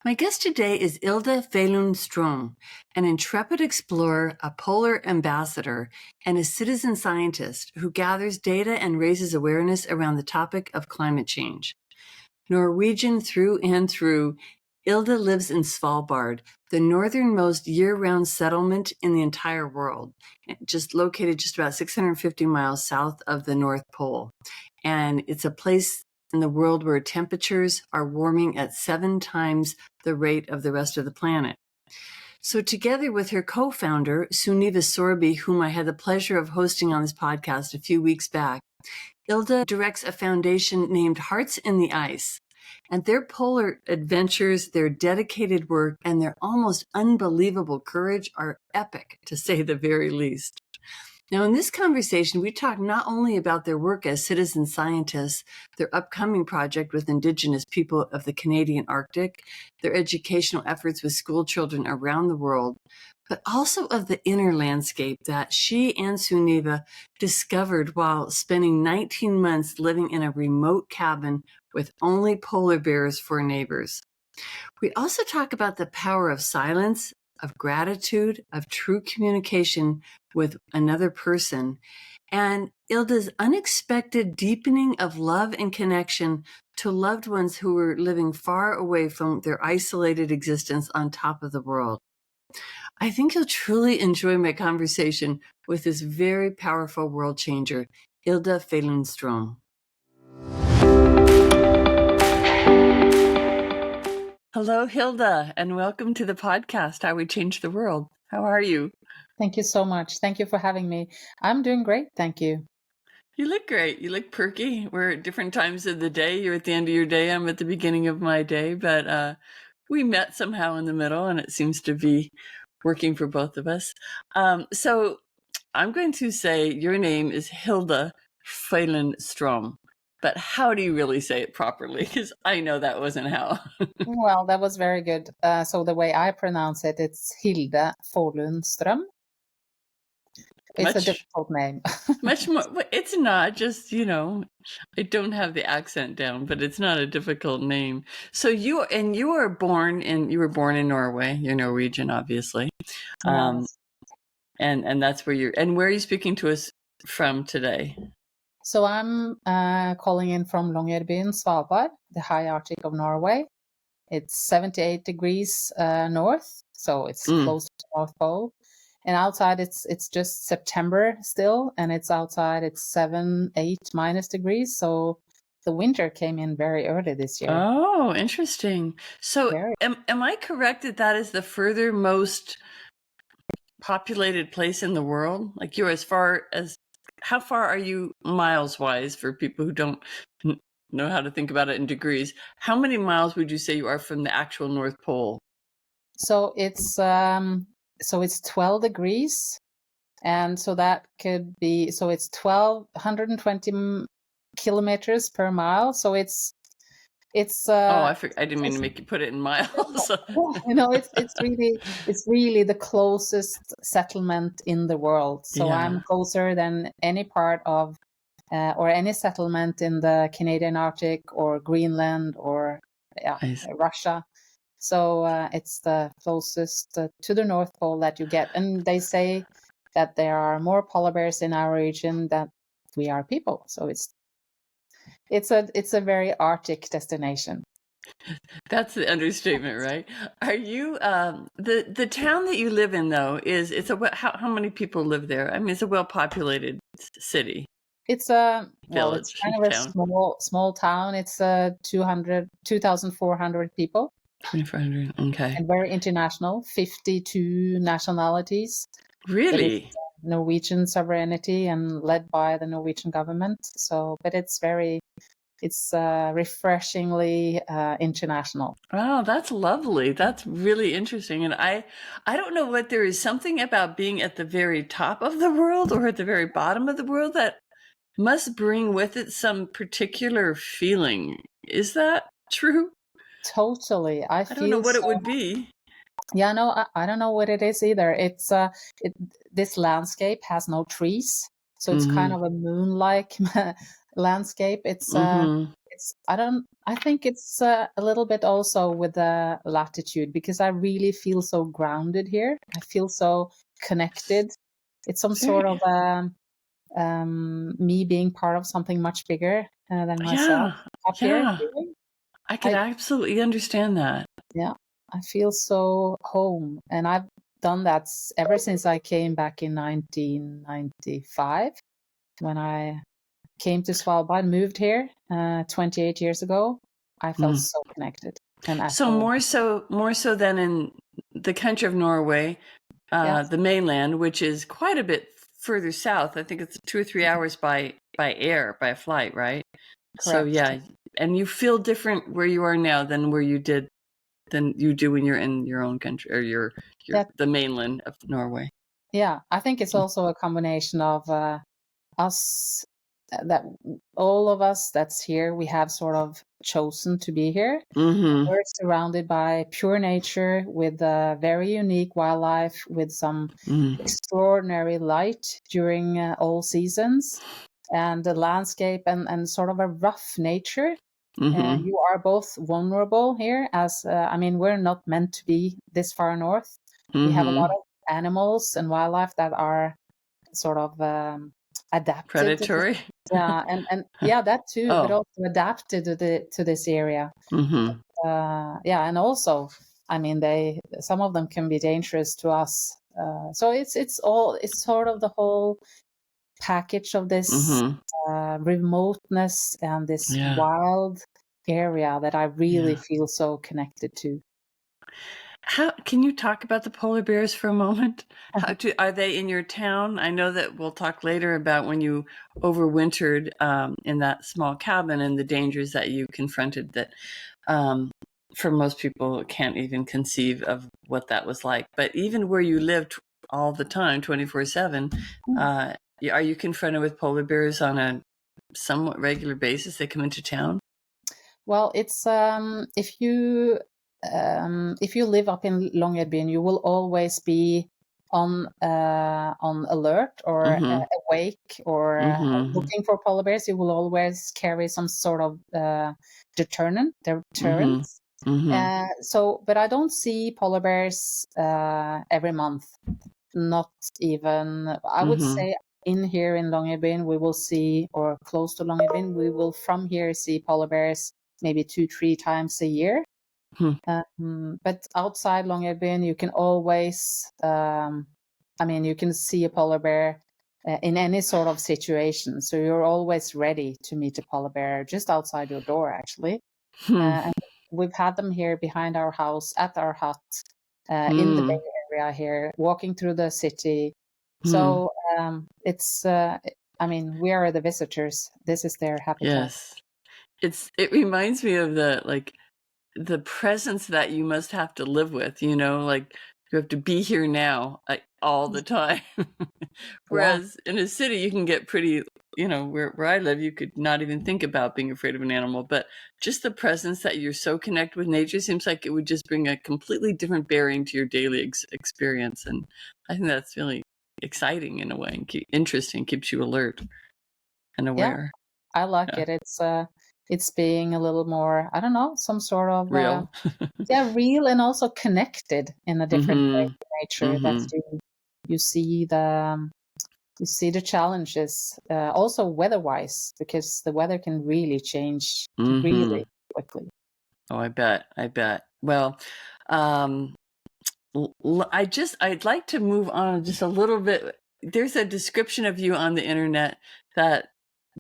My guest today is Hilde Fålun Strøm, an intrepid explorer, a polar ambassador, and a citizen scientist who gathers data and raises awareness around the topic of climate change. Norwegian through and through, Hilde lives in Svalbard, the northernmost year-round settlement in the entire world, located just about 650 miles south of the North Pole. And it's a place in the world where temperatures are warming at 7 times the rate of the rest of the planet. So together with her co-founder, Sunniva Sorby, whom I had the pleasure of hosting on this podcast a few weeks back, Hilde directs a foundation named Hearts in the Ice. And their polar adventures, their dedicated work, and their almost unbelievable courage are epic, to say the very least. Now, in this conversation, we talk not only about their work as citizen scientists, their upcoming project with indigenous people of the Canadian Arctic, their educational efforts with school children around the world, but also of the inner landscape that she and Sunniva discovered while spending 19 months living in a remote cabin with only polar bears for neighbors. We also talk about the power of silence, of gratitude, of true communication with another person, and Hilde's unexpected deepening of love and connection to loved ones who were living far away from their isolated existence on top of the world. I think you'll truly enjoy my conversation with this very powerful world changer, Hilde Fålun Strøm. Hello, Hilde, and welcome to the podcast, How We Change the World. How are you? Thank you so much. Thank you for having me. I'm doing great. Thank you. You look great. You look perky. We're at different times of the day. You're at the end of your day. I'm at the beginning of my day, but we met somehow in the middle, and it seems to be working for both of us. So I'm going to say your name is Hilde Fålun Strøm. But how do you really say it properly? Because I know that wasn't how. Well, that was very good. So the way I pronounce it, it's Hilde Fålun Strøm. It's a difficult name. Much more. It's not just, I don't have the accent down, but it's not a difficult name. So you were born in Norway. You're Norwegian, obviously. Yes. And that's where where are you speaking to us from today? So I'm calling in from Longyearbyen, Svalbard, the high Arctic of Norway. It's 78 degrees north, so it's close to the North Pole. And outside it's just September still, and it's 7-8 minus degrees. So the winter came in very early this year. Oh, interesting. So am I correct that is the furthermost populated place in the world? Like how far are you miles wise for people who don't know how to think about it in degrees? How many miles would you say you are from the actual North Pole? So it's 12 degrees, and so that could be, so it's 120 kilometers per mile. So it's I didn't mean to make you put it in miles. It's really the closest settlement in the world. So I'm closer than any part of or any settlement in the Canadian Arctic or Greenland or Russia. So it's the closest to the North Pole that you get. And they say that there are more polar bears in our region than we are people. So it's a very Arctic destination. That's the understatement, right? Are you the town that you live in though how many people live there? I mean, it's a well-populated city. It's a village. It's kind of a small town. It's 2,400 people. 2,400. Okay. And very international. 52 nationalities. Really? Norwegian sovereignty and led by the Norwegian government. So, but it's refreshingly international. Oh, that's lovely. That's really interesting. And I don't know what there is something about being at the very top of the world or at the very bottom of the world that must bring with it some particular feeling. Is that true? Totally. I don't know what it would be. Yeah, no, I don't know what it is either. It's this landscape has no trees. So it's kind of a moon-like landscape. It's I think it's a little bit also with the latitude, because I really feel so grounded here. I feel so connected. It's some sort of me being part of something much bigger than myself up here. I could absolutely understand that. Yeah, I feel so home, and I've done that ever since I came back in 1995, when I came to Svalbard, moved here 28 years ago. I felt so connected and at so home. more so than in the country of Norway, the mainland, which is quite a bit further south. I think it's 2 or 3 hours by flight, right? Correct. So yeah, and you feel different where you are now than you do when you're in your own country, or the mainland of Norway. Yeah, I think it's also a combination of us, that all of us that's here, we have sort of chosen to be here. We're surrounded by pure nature, with very unique wildlife, with some extraordinary light during all seasons, and the landscape and sort of a rough nature. You are both vulnerable here, as we're not meant to be this far north. We have a lot of animals and wildlife that are sort of adapted, predatory. And that too, but also adapted to this area. And also, some of them can be dangerous to us. So it's sort of the whole package of this remoteness and this wild area that I really feel so connected to. How can you talk about the polar bears for a moment? Are they in your town? I know that we'll talk later about when you overwintered in that small cabin and the dangers that you confronted, that for most people can't even conceive of what that was like. But even where you lived all the time, 24/7, are you confronted with polar bears on a somewhat regular basis? They come into town? Well, it's if you live up in Longyearbyen, you will always be on alert or awake or looking for polar bears. You will always carry some sort of deterrent. But I don't see polar bears every month. Not even, I would say, in here in Longyearbyen, we will see, or close to Longyearbyen, we will from here see polar bears maybe 2-3 times a year. But outside Longyearbyen, you can always, you can see a polar bear in any sort of situation. So you're always ready to meet a polar bear just outside your door, actually. And we've had them here behind our house, at our hut, in the Bay Area here, walking through the city. So it's, we are the visitors. This is their habitat. Yes. It reminds me of the presence that you must have to live with, you have to be here now all the time. Whereas in a city, you can get pretty, where I live, you could not even think about being afraid of an animal. But just the presence that you're so connected with nature seems like it would just bring a completely different bearing to your daily experience. And I think that's really exciting in a way, and interesting, keeps you alert and aware. I like it. It's being a little more, I don't know, some sort of real. Real, and also connected in a different way to nature. That you see the challenges, also weather-wise, because the weather can really change really quickly. Oh, I bet. Well, I'd like to move on just a little bit. There's a description of you on the internet that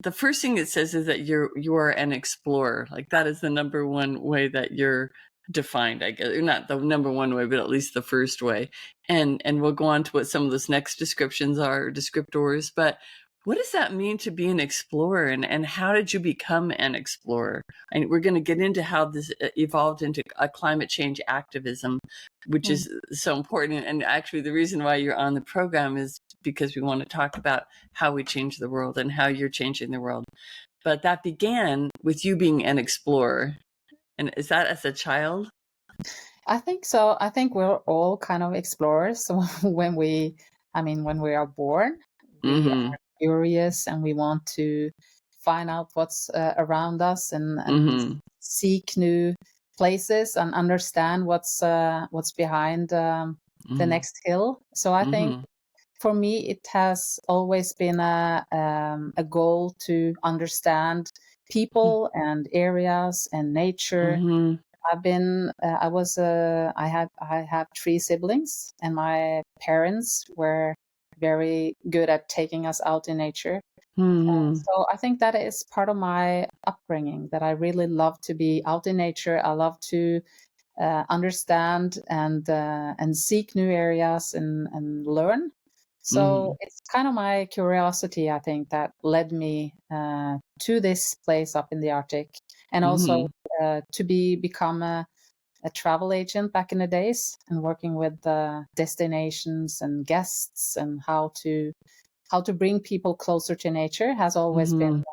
the first thing it says is that you are an explorer. Like, that is the number one way that you're defined, I guess. Not the number one way, but at least the first way. And we'll go on to what some of those next descriptions are, descriptors. But what does that mean to be an explorer, and how did you become an explorer? And we're going to get into how this evolved into a climate change activism, which is so important. And actually, the reason why you're on the program is because we want to talk about how we change the world and how you're changing the world. But that began with you being an explorer. And is that as a child? I think so. I think we're all kind of explorers when we are born. We are curious and we want to find out what's around us and seek new places and understand what's behind the next hill. So I think for me it has always been a goal to understand people and areas and nature. I have 3 siblings, and my parents were very good at taking us out in nature. So I think that is part of my upbringing, that I really love to be out in nature. I love to understand and seek new areas and learn. So it's kind of my curiosity, I think, that led me to this place up in the Arctic, and also to become a travel agent back in the days, and working with destinations and guests and how to bring people closer to nature has always been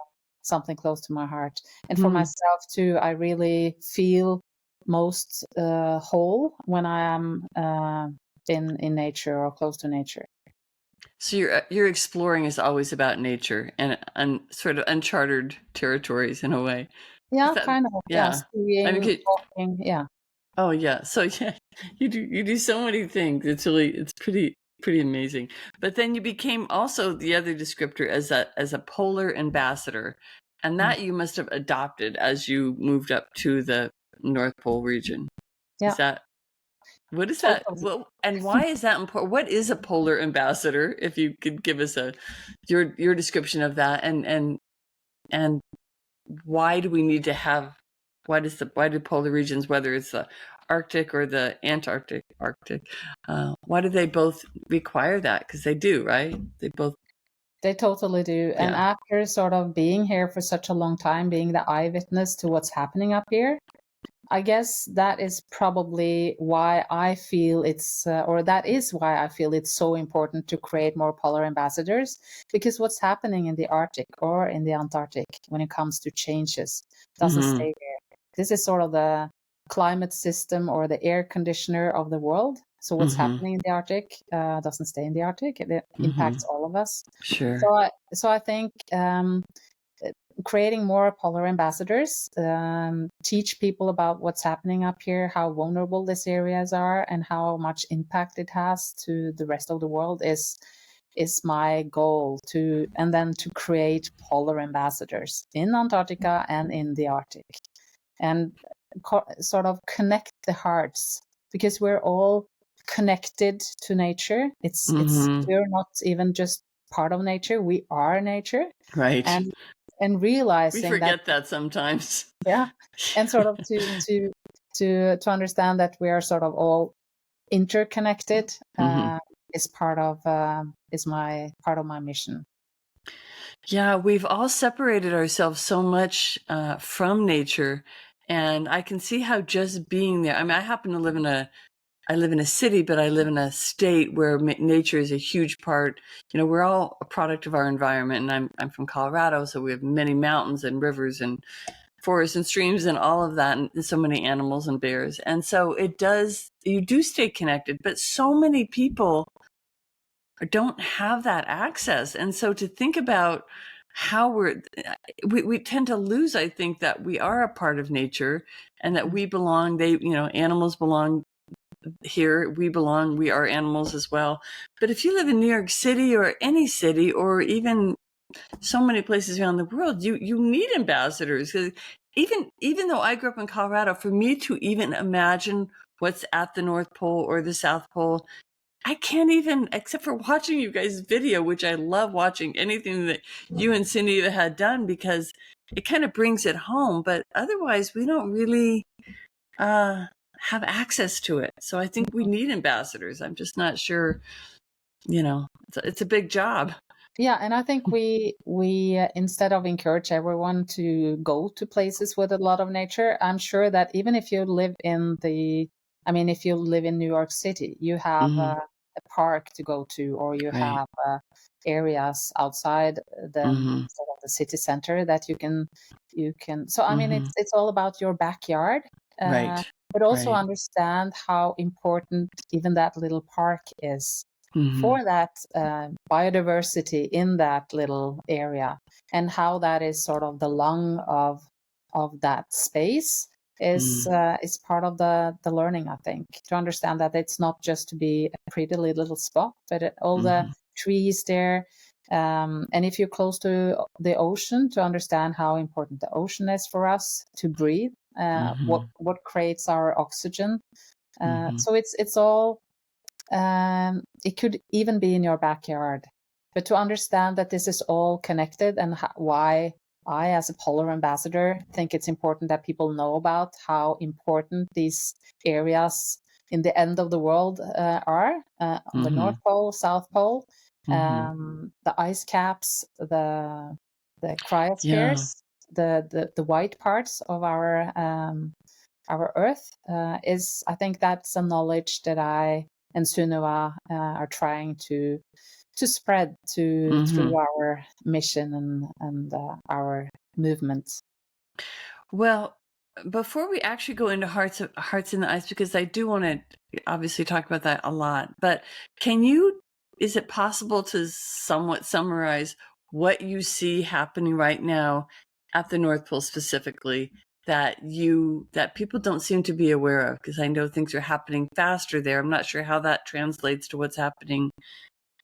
something close to my heart. And for myself too, I really feel most whole when I am in nature or close to nature. So your exploring is always about nature and sort of uncharted territories in a way. Yeah, kind of. Yeah, skiing, walking. Yeah. Oh yeah. So yeah, you do so many things. It's pretty amazing. But then you became also the other descriptor as a polar ambassador, and that you must have adopted as you moved up to the North Pole region. Yeah. What is that? Well, and why is that important? What is a polar ambassador? If you could give us your description of that, and why do we need to have? Why do polar regions, whether it's the Arctic or the Antarctic, why do they both require that? Because they do, right? They totally do. Yeah. And after sort of being here for such a long time, being the eyewitness to what's happening up here, I guess that is probably why I feel that is why I feel it's so important to create more polar ambassadors, because what's happening in the Arctic or in the Antarctic when it comes to changes doesn't stay there. This is sort of the climate system or the air conditioner of the world. So what's happening in the Arctic doesn't stay in the Arctic. It impacts all of us. Sure. So I think creating more polar ambassadors, teach people about what's happening up here, how vulnerable these areas are, and how much impact it has to the rest of the world is my goal, and then to create polar ambassadors in Antarctica and in the Arctic, and sort of connect the hearts, because we're all connected to nature. It's we're not even just part of nature, we are nature, right? And realizing we forget that sometimes. Yeah, and sort of to understand that we are sort of all interconnected is part of my mission. Yeah, we've all separated ourselves so much from nature, and I can see how just being there. I mean, I happen to live in a city, but I live in a state where nature is a huge part. You know, we're all a product of our environment, and I'm from Colorado, so we have many mountains and rivers and forests and streams and all of that, and so many animals and bears. And so you do stay connected, but so many people don't have that access. And so to think about how we tend to lose, I think, that we are a part of nature and that we belong. Animals belong here, we are animals as well. But if you live in New York City or any city, or even so many places around the world, you need ambassadors. Because even though I grew up in Colorado, for me to even imagine what's at the North Pole or the South Pole, I can't even, except for watching you guys' video, which I love watching anything that you and Sunniva had done, because it kind of brings it home. But otherwise, we don't really have access to it. So I think we need ambassadors. I'm just not sure, it's a big job. Yeah, and I think we instead of encourage everyone to go to places with a lot of nature, I'm sure that even if you live in if you live in New York City, you have a park to go to, or you have areas outside the city center that you can. So I mean, it's all about your backyard, right? But also understand how important even that little park is for that biodiversity in that little area, and how that is sort of the lung of that space is part of the learning, I think, to understand that it's not just to be a pretty little spot, but all the trees there. And if you're close to the ocean, to understand how important the ocean is for us to breathe, what creates our oxygen. So it's all, it could even be in your backyard, but to understand that this is all connected, and why I, as a polar ambassador, think it's important that people know about how important these areas in the end of the world are, on the North Pole, South Pole, the ice caps, the cryospheres, the white parts of our Earth, is, I think that's a knowledge that I and Sunniva are trying to spread through our mission and our movement. Well, before we actually go into Hearts in the Ice, because I do want to obviously talk about that a lot, but is it possible to somewhat summarize what you see happening right now at the North Pole specifically that people don't seem to be aware of? Because I know things are happening faster there. I'm not sure how that translates to what's happening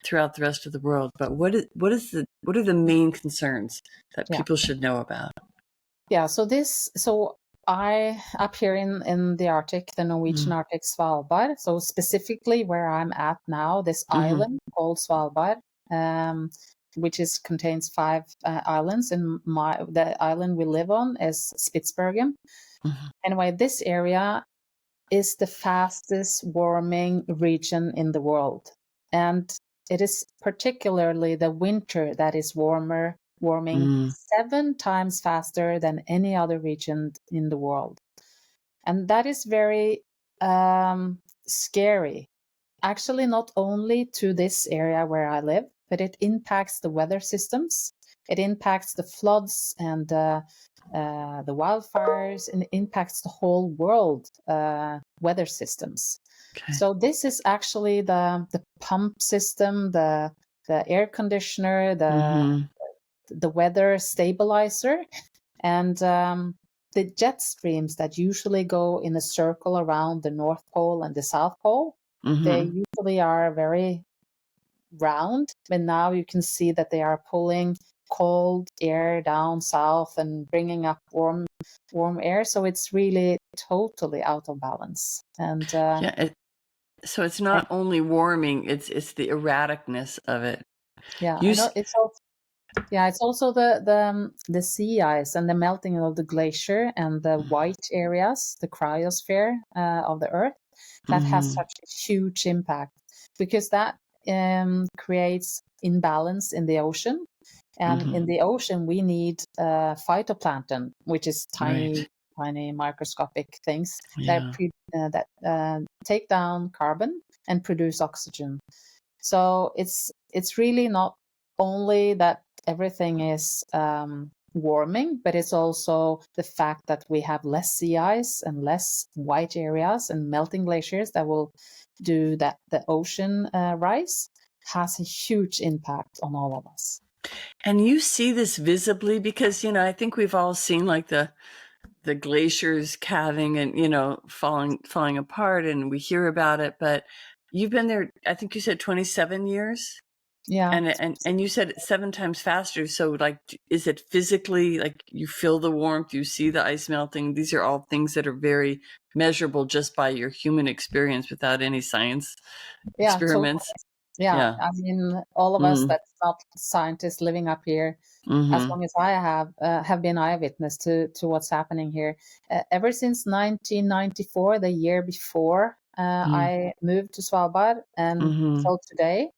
throughout the rest of the world, but what are the main concerns that people should know about? Yeah, so I, up here in the Arctic, the Norwegian Arctic, Svalbard, so specifically where I'm at now, this island called Svalbard, which contains 5 islands, and the island we live on is Spitsbergen. Anyway, this area is the fastest warming region in the world, and it is particularly the winter that is warming 7 times faster than any other region in the world. And that is very scary. Actually, not only to this area where I live, but it impacts the weather systems. It impacts the floods and the wildfires, and it impacts the whole world weather systems. Okay. So this is actually the pump system, the air conditioner, the weather stabilizer, and the jet streams that usually go in a circle around the North Pole and the South Pole. They usually are very round, but now you can see that they are pulling cold air down south and bringing up warm air. So it's really totally out of balance. And so it's not only warming; it's the erraticness of it. Yeah, it's also the sea ice and the melting of the glacier and the white areas, the cryosphere of the Earth, that has such a huge impact, because that creates imbalance in the ocean. And in the ocean, we need phytoplankton, which is tiny microscopic things that take down carbon and produce oxygen. So it's really not only that everything is warming, but it's also the fact that we have less sea ice and less white areas and melting glaciers that will do that. The ocean rise has a huge impact on all of us. And you see this visibly because, I think we've all seen like the glaciers calving and, falling apart, and we hear about it, but you've been there, I think you said 27 years. Yeah. And you said it's 7 times faster. So like, is it physically like you feel the warmth, you see the ice melting? These are all things that are very measurable just by your human experience without any science experiments. Totally. Yeah. I mean, all of us that's not scientists living up here, as long as I have been eyewitness to what's happening here. Ever since 1994, the year before I moved to Svalbard, and till today,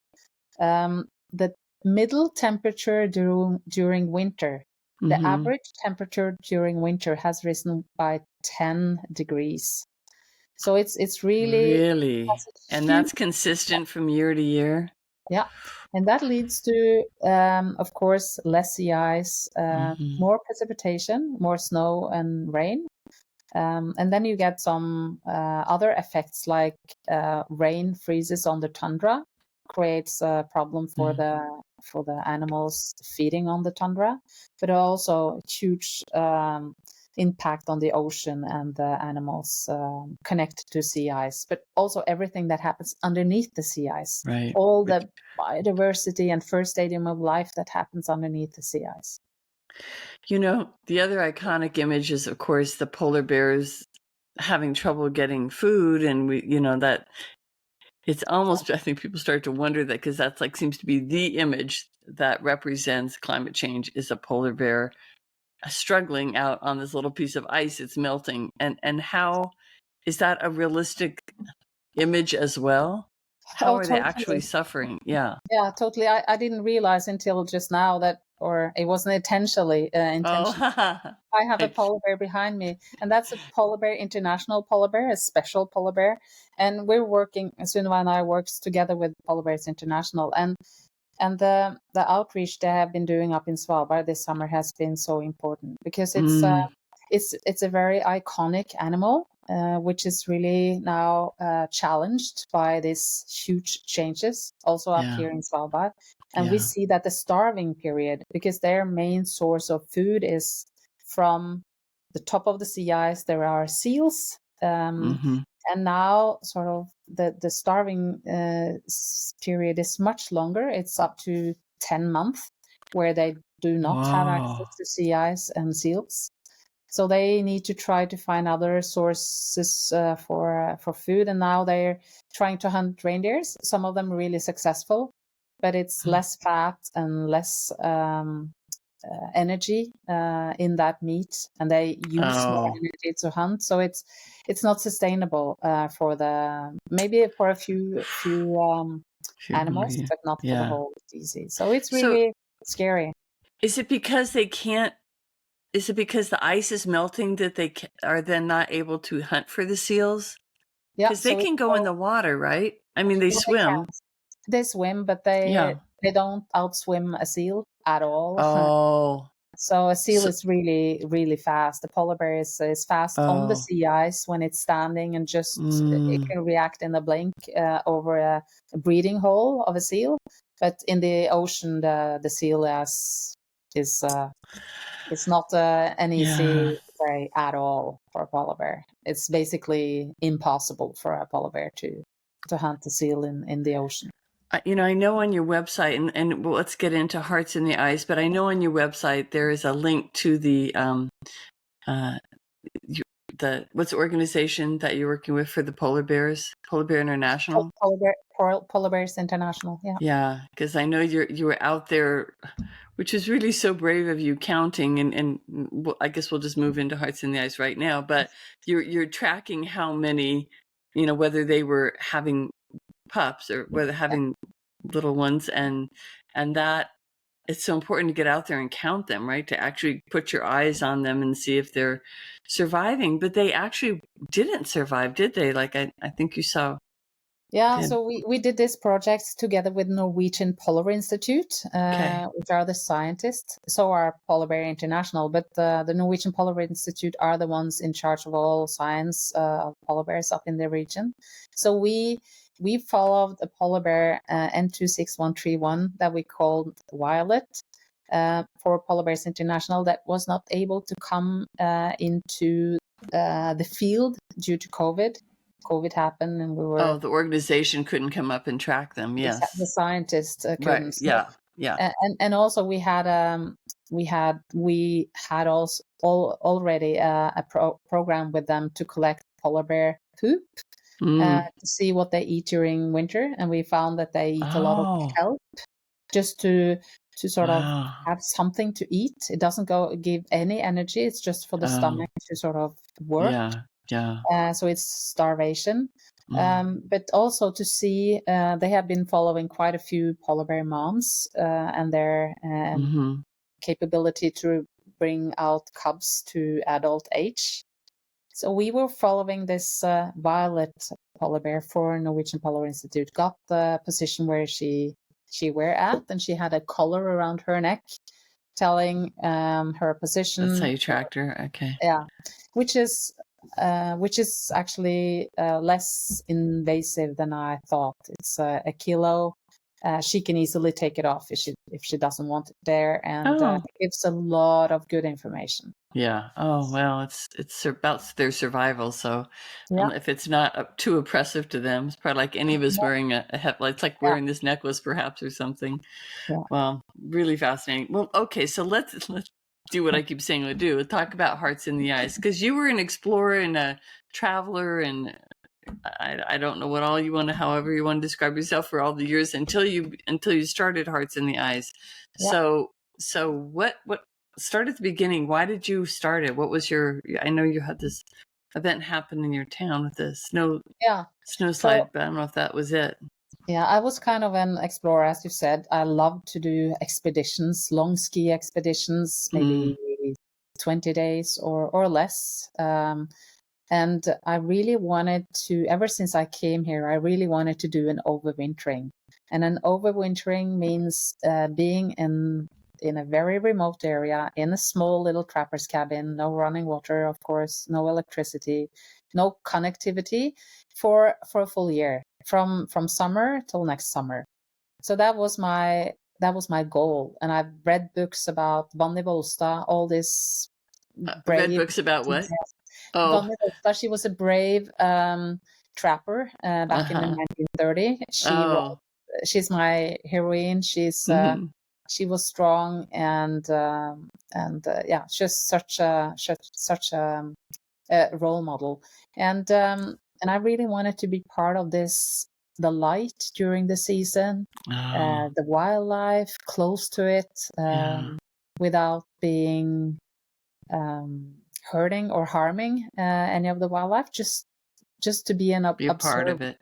the middle temperature during winter, the average temperature during winter has risen by 10 degrees. So it's really, and that's consistent from year to year. Yeah, and that leads to, of course, less sea ice, more precipitation, more snow and rain, and then you get some other effects like rain freezes on the tundra. creates a problem for the animals feeding on the tundra, but also a huge impact on the ocean and the animals connected to sea ice, but also everything that happens underneath the sea ice. Right. All the biodiversity and first stadium of life that happens underneath the sea ice. You know, the other iconic image is, of course, the polar bears having trouble getting food. And that it's almost, I think people start to wonder that, because that's like seems to be the image that represents climate change, is a polar bear struggling out on this little piece of ice. It's melting. And how is that a realistic image as well? How are they actually suffering? Yeah, totally. I didn't realize until just now that, or it wasn't intentionally. I have a polar bear behind me, and that's a polar bear, international polar bear, a special polar bear. And we're working, Sunniva and I works together with Polar Bears International, and the outreach they have been doing up in Svalbard this summer has been so important, because it's a very iconic animal, which is really now challenged by these huge changes also up here in Svalbard. And we see that the starving period, because their main source of food is from the top of the sea ice, there are seals. And now sort of the starving period is much longer. It's up to 10 months where they do not have access to sea ice and seals. So they need to try to find other sources for food. And now they're trying to hunt reindeers. Some of them are really successful, but it's less fat and less energy in that meat, and they use more energy to hunt. So it's not sustainable for maybe for a few animals, but not for the whole species. So it's really scary. Is it because they can't? Is it because the ice is melting that they are then not able to hunt for the seals? Yeah, because they can go in the water, right? I mean, they swim. They swim, but they don't outswim a seal at all. Oh. So a seal is really, really fast. The polar bear is fast on the sea ice when it's standing, and just it can react in a blink over a breeding hole of a seal. But in the ocean, the seal is not an easy prey at all for a polar bear. It's basically impossible for a polar bear to hunt a seal in the ocean. I know on your website, and well, let's get into Hearts in the Ice, but I know on your website there is a link to the what's the organization that you're working with for the polar bears? Polar Bear International? Polar Bears International, yeah. Yeah, because I know you were out there, which is really so brave of you, counting, and I guess we'll just move into Hearts in the Ice right now, but you're tracking how many, whether they were having pups or whether having little ones, and that it's so important to get out there and count them, right? To actually put your eyes on them and see if they're surviving. But they actually didn't survive, did they? Like I think you saw. Yeah, so we did this project together with Norwegian Polar Institute, which are the scientists. So are Polar Bear International, but the Norwegian Polar Institute are the ones in charge of all science of polar bears up in the region. So we followed a polar bear N26131 that we called Violet for Polar Bears International, that was not able to come into the field due to COVID. COVID happened, and we were. The organization couldn't come up and track them. Yes, the scientists couldn't. Right. Yeah. And also we had also already a program with them to collect polar bear poop to see what they eat during winter, and we found that they eat a lot of kelp just to sort of have something to eat. It doesn't give any energy. It's just for the stomach to sort of work. Yeah. So it's starvation. But also to see, they have been following quite a few polar bear moms and their capability to bring out cubs to adult age. So we were following this Violet polar bear for Norwegian Polar Institute, got the position where she were at, and she had a collar around her neck telling her position. That's how you tracked her. Okay. Yeah, which is actually less invasive than I thought. It's a kilo she can easily take it off if she doesn't want it there, and it gives a lot of good information. Yeah. Oh well, it's about their survival. So if it's not too oppressive to them, it's probably like any of us wearing a it's like wearing this necklace perhaps or something. Yeah. Well, really fascinating. Well, okay, so let's do what I keep saying we'll do. We'll talk about Hearts in the Ice, because you were an explorer and a traveler, and I don't know what all you want to, however you want to describe yourself, for all the years until you started Hearts in the Ice. Yeah. So what start at the beginning. Why did you start it? What was I know you had this event happen in your town with the snow slide, but I don't know if that was it. Yeah, I was kind of an explorer, as you said. I love to do expeditions, long ski expeditions, maybe 20 days or less. And I really wanted to, ever since I came here, I really wanted to do an overwintering. And an overwintering means being in a very remote area, in a small little trapper's cabin, no running water, of course, no electricity, no connectivity for a full year, from summer till next summer. So that was my goal. And I've read books about Vanni Volstad, all this brave. Read books about what? Vanni Volstad, she was a brave trapper back in the 1930s. She's my heroine. She was strong and just such a role model. And I really wanted to be part of this, the light during the season, the wildlife, close to it, without being hurting or harming any of the wildlife, just to be a part of it.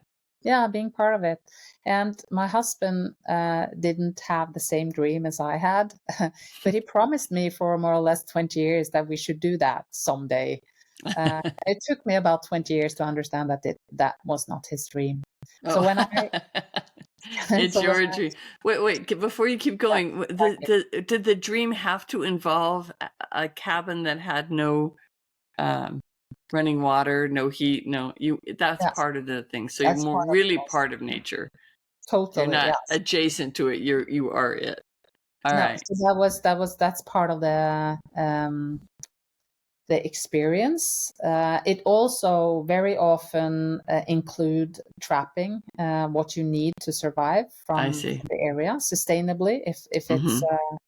Yeah, being part of it. And my husband didn't have the same dream as I had, but he promised me for more or less 20 years that we should do that someday. It took me about 20 years to understand that was not his dream. So when it's your dream. Wait, before you keep going, did the dream have to involve a cabin that had no running water, no heat? No, that's part of the thing. So you're really part of nature. Totally. You're not adjacent to it. You are it. All right. So that's part of the experience. It also very often include trapping, what you need to survive from the area sustainably, if it's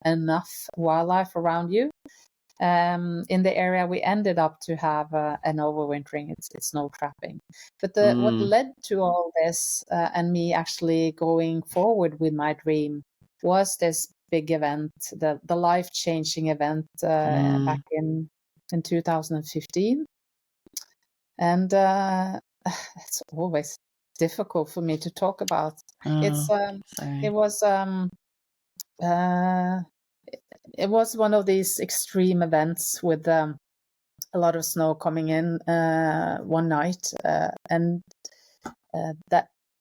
enough wildlife around you. In the area we ended up to have an overwintering, it's no trapping. But what led to all this and me actually going forward with my dream was this big event, the life-changing event back in 2015. And it's always difficult for me to talk about. It was one of these extreme events with a lot of snow coming in one night, and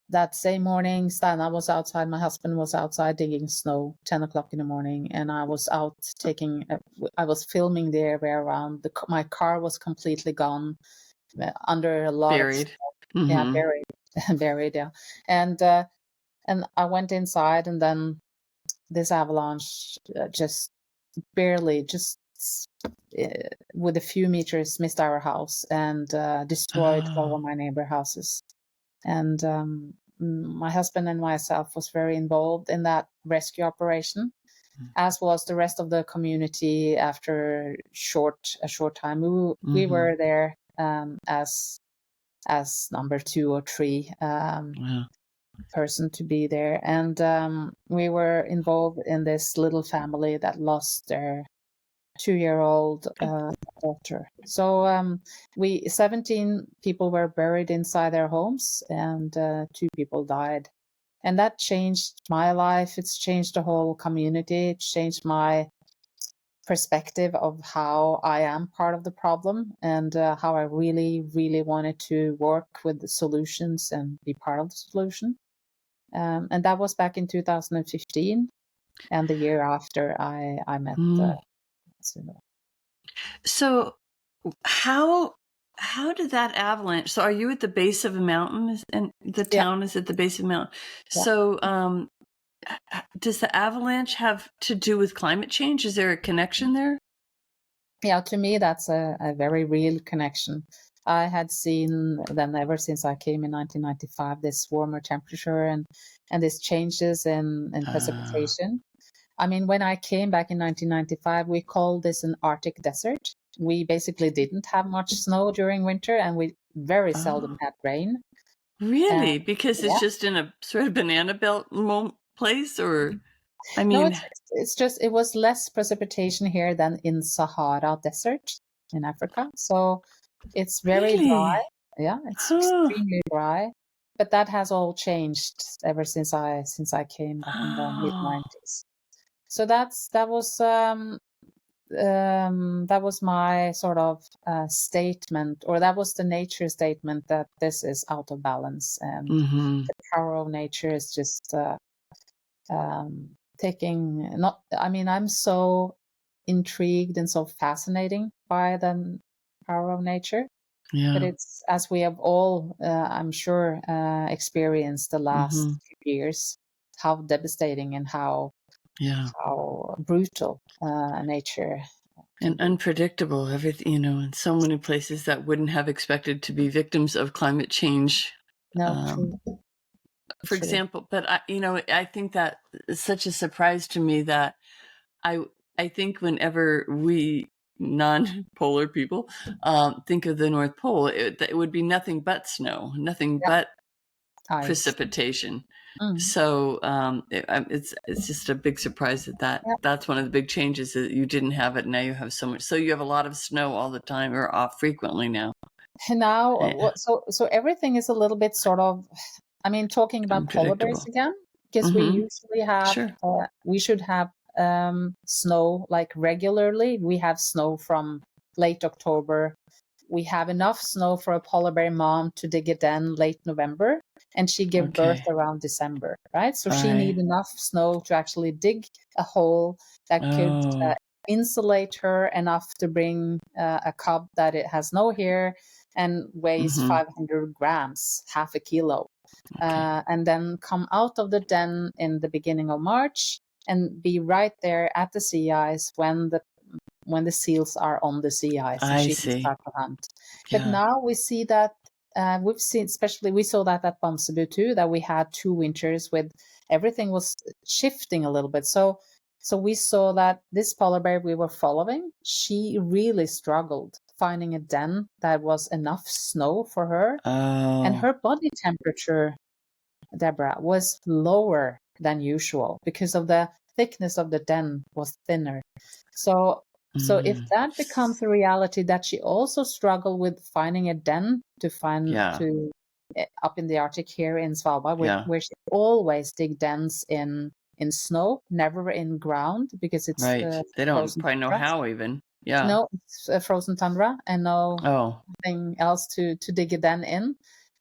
that same morning, Stana was outside. My husband was outside digging snow, 10 o'clock in the morning, and I was out I was filming the area around. My car was completely gone, under a lot buried. of snow. Yeah, buried. Yeah, and I went inside, and then this avalanche just barely, with a few meters, missed our house and destroyed all of my neighbor houses. And my husband and myself was very involved in that rescue operation, as was the rest of the community. After a short time, we were there as number 2 or 3 person to be there, and we were involved in this little family that lost their 2-year-old daughter. So 17 people were buried inside their homes, and 2 people died. And that changed my life. It's changed the whole community. It changed my perspective of how I am part of the problem, and how I really, really wanted to work with the solutions and be part of the solution. And that was back in 2015, and the year after I met Sunniva. So how did that avalanche? So are you at the base of a mountain, and the town is at the base of a mountain? Yeah. So does the avalanche have to do with climate change? Is there a connection there? Yeah, to me, that's a very real connection. I had seen then ever since I came in 1995, this warmer temperature and these changes in precipitation. I mean, when I came back in 1995, we called this an Arctic desert. We basically didn't have much snow during winter, and we very seldom had rain. Really? Because it's Yeah. just in a sort of banana belt place, or I No, mean, it's just it was less precipitation here than in Sahara Desert in Africa. So it's very dry. really? Yeah, it's extremely dry. But that has all changed ever since I came back in the mid Oh. 90s. So that was my sort of statement, or that was the nature statement, that this is out of balance, and the power of nature is just taking not. I mean, I'm so intrigued and so fascinating by the power of nature. Yeah. But it's, as we have all, I'm sure, experienced the last few years, how devastating and how brutal nature and unpredictable. Everything, in so many places that wouldn't have expected to be victims of climate change. No, true. For example, but I think that is such a surprise to me that I think whenever we non-polar people think of the North Pole, it would be nothing but snow, nothing but ice, precipitation. So it's just a big surprise that's one of the big changes, that you didn't have it. Now you have so much. So you have a lot of snow all the time, or off frequently now. So everything is a little bit sort of. I mean, talking about polar bears again, because we usually have, we should have snow like regularly. We have snow from late October. We have enough snow for a polar bear mom to dig a den late November, and she give birth around December, right? So she need enough snow to actually dig a hole that could insulate her enough to bring a cub that it has no hair and weighs 500 grams, half a kilo. And then come out of the den in the beginning of March and be right there at the sea ice when the seals are on the sea ice, and she can start to hunt. But now we see that we've seen, especially we saw that at Bamsebu too, that we had 2 winters with everything was shifting a little bit. So we saw that this polar bear we were following, she really struggled finding a den that was enough snow for her. And her body temperature, Deborah, was lower than usual because of the thickness of the den was thinner. So if that becomes a reality, that she also struggled with finding a den to find up in the Arctic here in Svalbard, where she always dig dens in snow, never in ground, because it's they don't probably know how even. No, it's frozen tundra and nothing else to dig a den in.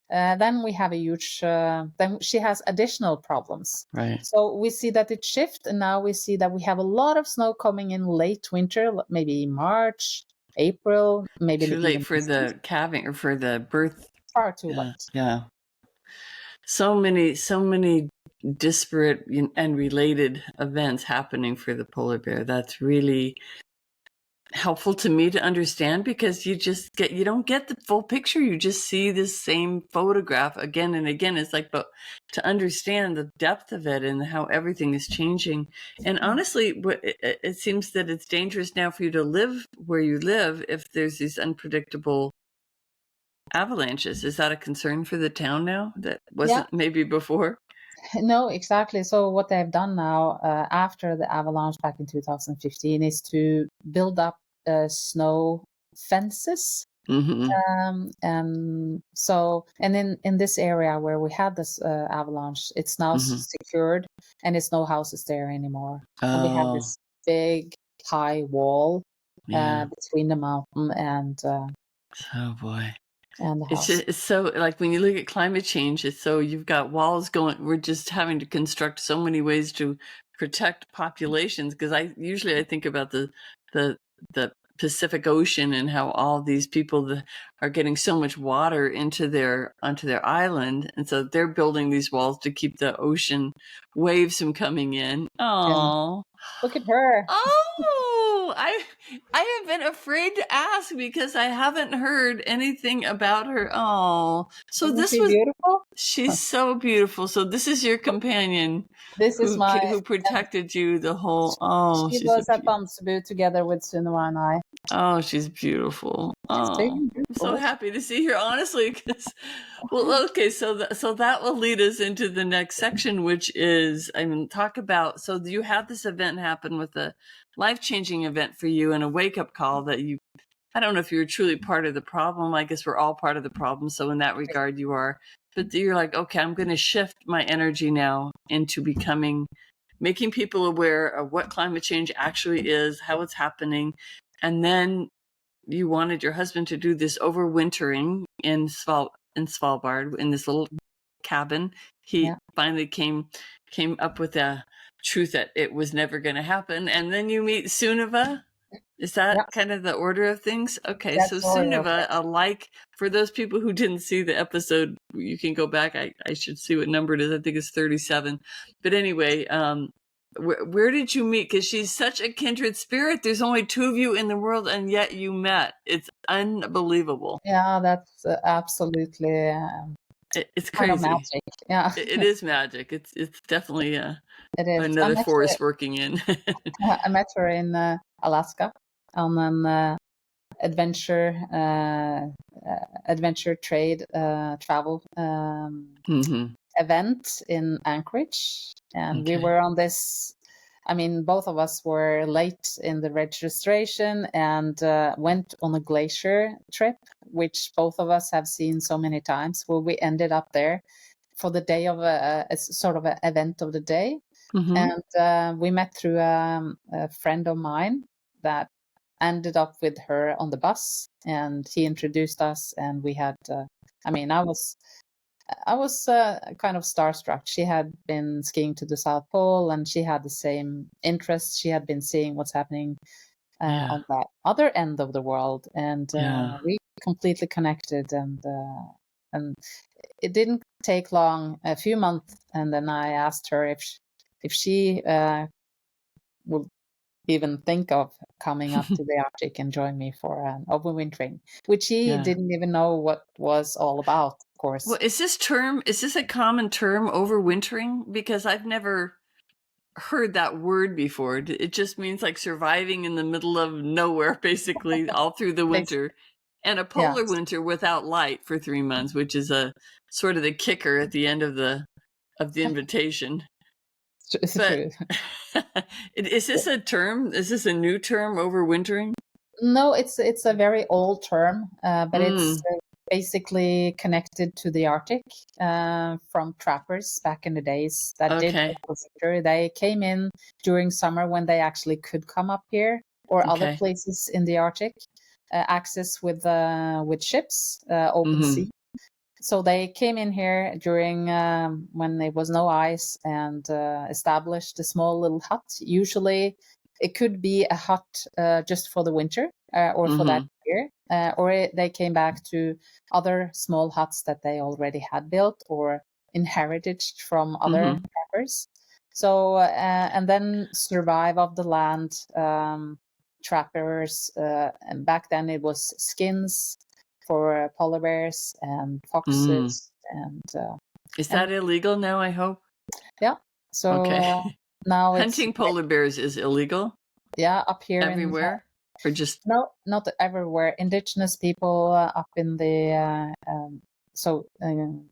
Then we have a huge. Then she has additional problems. So we see that it shifts, and now we see that we have a lot of snow coming in late winter, maybe March, April, maybe too late for the calving or for the birth. Far too late. Yeah. So many disparate and related events happening for the polar bear. That's really helpful to me to understand, because you don't get the full picture. You just see this same photograph again and again. It's like, but to understand the depth of it and how everything is changing. And honestly, it seems that it's dangerous now for you to live where you live if there's these unpredictable avalanches. Is that a concern for the town now that wasn't maybe before? No, exactly. So what they've done now after the avalanche back in 2015 is to build up snow fences. And in this area where we had this avalanche, it's now secured, and it's no houses there anymore. And we have this big high wall between the mountain and oh boy. And the house. It's so, like, when you look at climate change, it's so you've got walls going. We're just having to construct so many ways to protect populations, because I think about the Pacific Ocean and how all these people are getting so much water onto their island, and so they're building these walls to keep the ocean waves from coming in. Oh, look at her! Oh, I have been afraid to ask because I haven't heard anything about her. Oh, so Isn't this she was beautiful? she's so beautiful. So this is your companion This is who protected you the whole. Oh, she she's was at Bamsebu together with Sunniva and I. Oh, she's beautiful. She's Oh, big and I'm so beautiful. happy to see her, honestly, because, well, okay, so that will lead us into the next section, which is, talk about, so you had this event happen with a life-changing event for you and a wake-up call that you, I don't know if you're truly part of the problem. I guess we're all part of the problem. So in that regard, you are, but you're like, okay, I'm going to shift my energy now into making people aware of what climate change actually is, how it's happening. And then you wanted your husband to do this overwintering in Svalbard in this little cabin. He finally came up with the truth that it was never going to happen. And then you meet Sunniva. Is that kind of the order of things? Okay, That's so Sunniva, for those people who didn't see the episode, you can go back. I should see what number it is. I think it's 37. But anyway, where did you meet? Because she's such a kindred spirit. There's only 2 of you in the world, and yet you met. It's unbelievable. Yeah, that's absolutely. It's kind crazy. of magic. Yeah, it is magic. It's definitely it is. another force working in. I met her in Alaska on an adventure trade travel event in Anchorage, and we were on this. I mean, both of us were late in the registration and went on a glacier trip, which both of us have seen so many times. Where we ended up there for the day of a sort of an event of the day, and we met through a friend of mine that ended up with her on the bus, and he introduced us, and we had. I was kind of starstruck. She had been skiing to the South Pole, and she had the same interests. She had been seeing what's happening on that other end of the world, and we completely connected. And it didn't take long, a few months, and then I asked her if she would even think of coming up to the Arctic and join me for an overwintering, which she didn't even know what was all about. Course. Well, is this a common term, overwintering? Because I've never heard that word before. It just means like surviving in the middle of nowhere, basically, all through the winter, and a polar winter without light for 3 months, which is a sort of the kicker at the end of the invitation. It's but true. Is this a term? Is this a new term, overwintering? No, it's a very old term, but it's basically connected to the Arctic from trappers back in the days that did overwinter. They came in during summer when they actually could come up here or other places in the Arctic, access with ships, open sea. So they came in here during when there was no ice and established a small little hut. Usually it could be a hut just for the winter or for that year, or they came back to other small huts that they already had built or inherited from other trappers. So, and then survive of the land, trappers, and back then it was skins for polar bears and foxes. And is that illegal now, I hope? Yeah. So now hunting polar bears is illegal? Yeah, up here everywhere? Or just no, not everywhere. Indigenous people up in the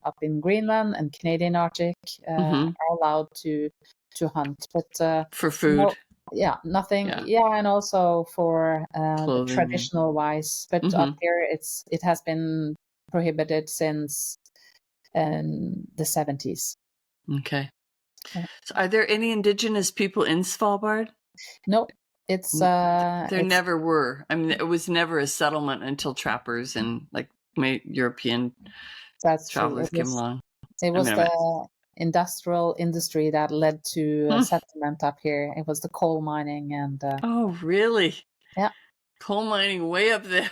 up in Greenland and Canadian Arctic are allowed to hunt, but for food. Nothing. Yeah, and also for traditional wise. But up here, it has been prohibited since the 70s. Okay. So, are there any indigenous people in Svalbard? No. There never were. I mean, it was never a settlement until trappers and like European travelers came along. It was the industrial industry that led to settlement up here. It was the coal mining and. Oh, really? Yeah. Coal mining way up there.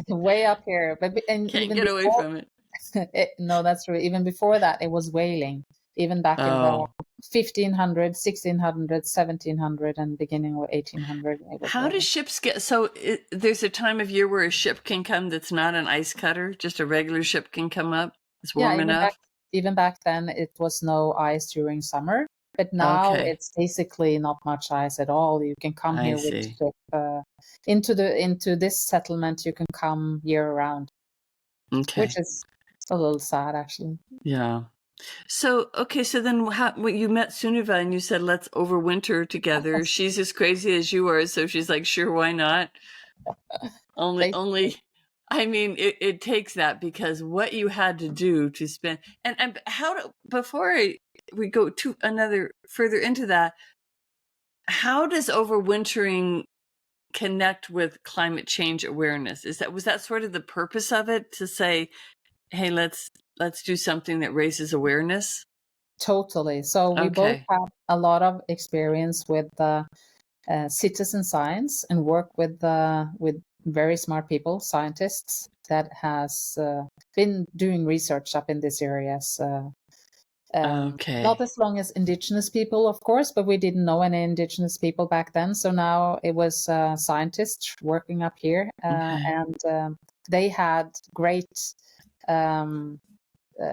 way up here. But and Can't even get away before, from it. no, that's true. Even before that, it was whaling. Even back in the 1500, 1600, 1700, and beginning of 1800, it was How whaling. do ships get, so there's a time of year where a ship can come that's not an ice cutter, just a regular ship can come up? It's warm enough? Even back then, it was no ice during summer. But now it's basically not much ice at all. You can come here with ship into this settlement. You can come year round, which is a little sad, actually. Yeah. So so then when you met Sunniva and you said let's overwinter together. She's as crazy as you are, so she's like, sure, why not? Only. I mean, it takes that, because what you had to do to spend and before we go to another further into that, how does overwintering connect with climate change awareness? Was that sort of the purpose of it, to say, hey, let's do something that raises awareness? Totally. So we both have a lot of experience with citizen science and work with very smart people, scientists that has been doing research up in these areas. Not as long as indigenous people, of course, but we didn't know any indigenous people back then. So now it was scientists working up here, and they had great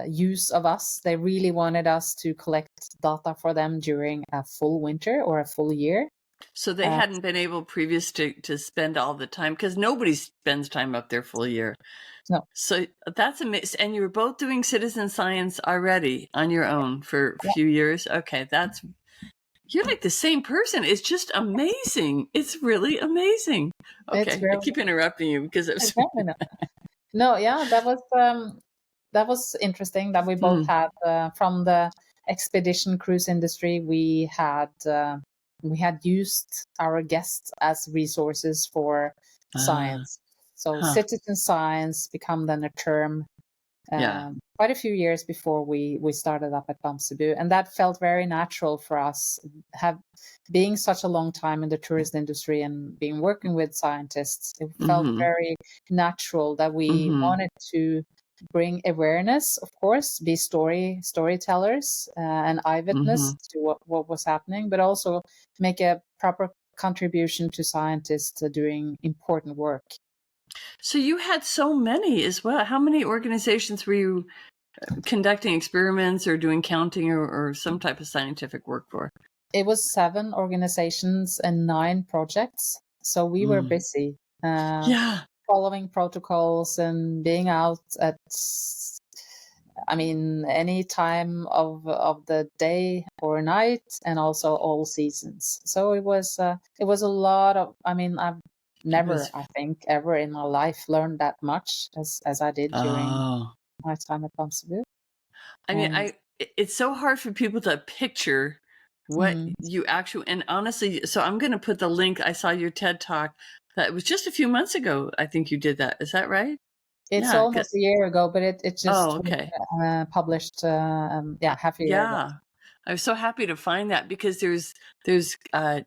use of us. They really wanted us to collect data for them during a full winter or a full year. So they hadn't been able previous to spend all the time, because nobody spends time up there full year. No. So that's amazing. And you were both doing citizen science already on your own for a few years. Okay, you're like the same person. It's just amazing. It's really amazing. Okay, I keep interrupting you because it's no, yeah, that was interesting that we both had from the expedition cruise industry. We had used our guests as resources for science. So citizen science become then a term quite a few years before we started up at Bamsebu, and that felt very natural for us, being such a long time in the tourist industry and being working with scientists. It felt very natural that we wanted to bring awareness, of course, be storytellers and eyewitness to what was happening, but also make a proper contribution to scientists doing important work. So you had so many as well. How many organizations were you conducting experiments or doing counting or some type of scientific work for? It was 7 organizations and 9 projects. So we were busy. Following protocols and being out at, any time of the day or night, and also all seasons. So it was a lot of, I've never, I think, ever in my life learned that much as I did during my time at Bamsebu. It's so hard for people to picture what you actually, and honestly, so I'm going to put the link. I saw your TED Talk. That was just a few months ago. I think you did that. Is that right? It's almost a year ago, but it just published half a year ago. I was so happy to find that, because there's what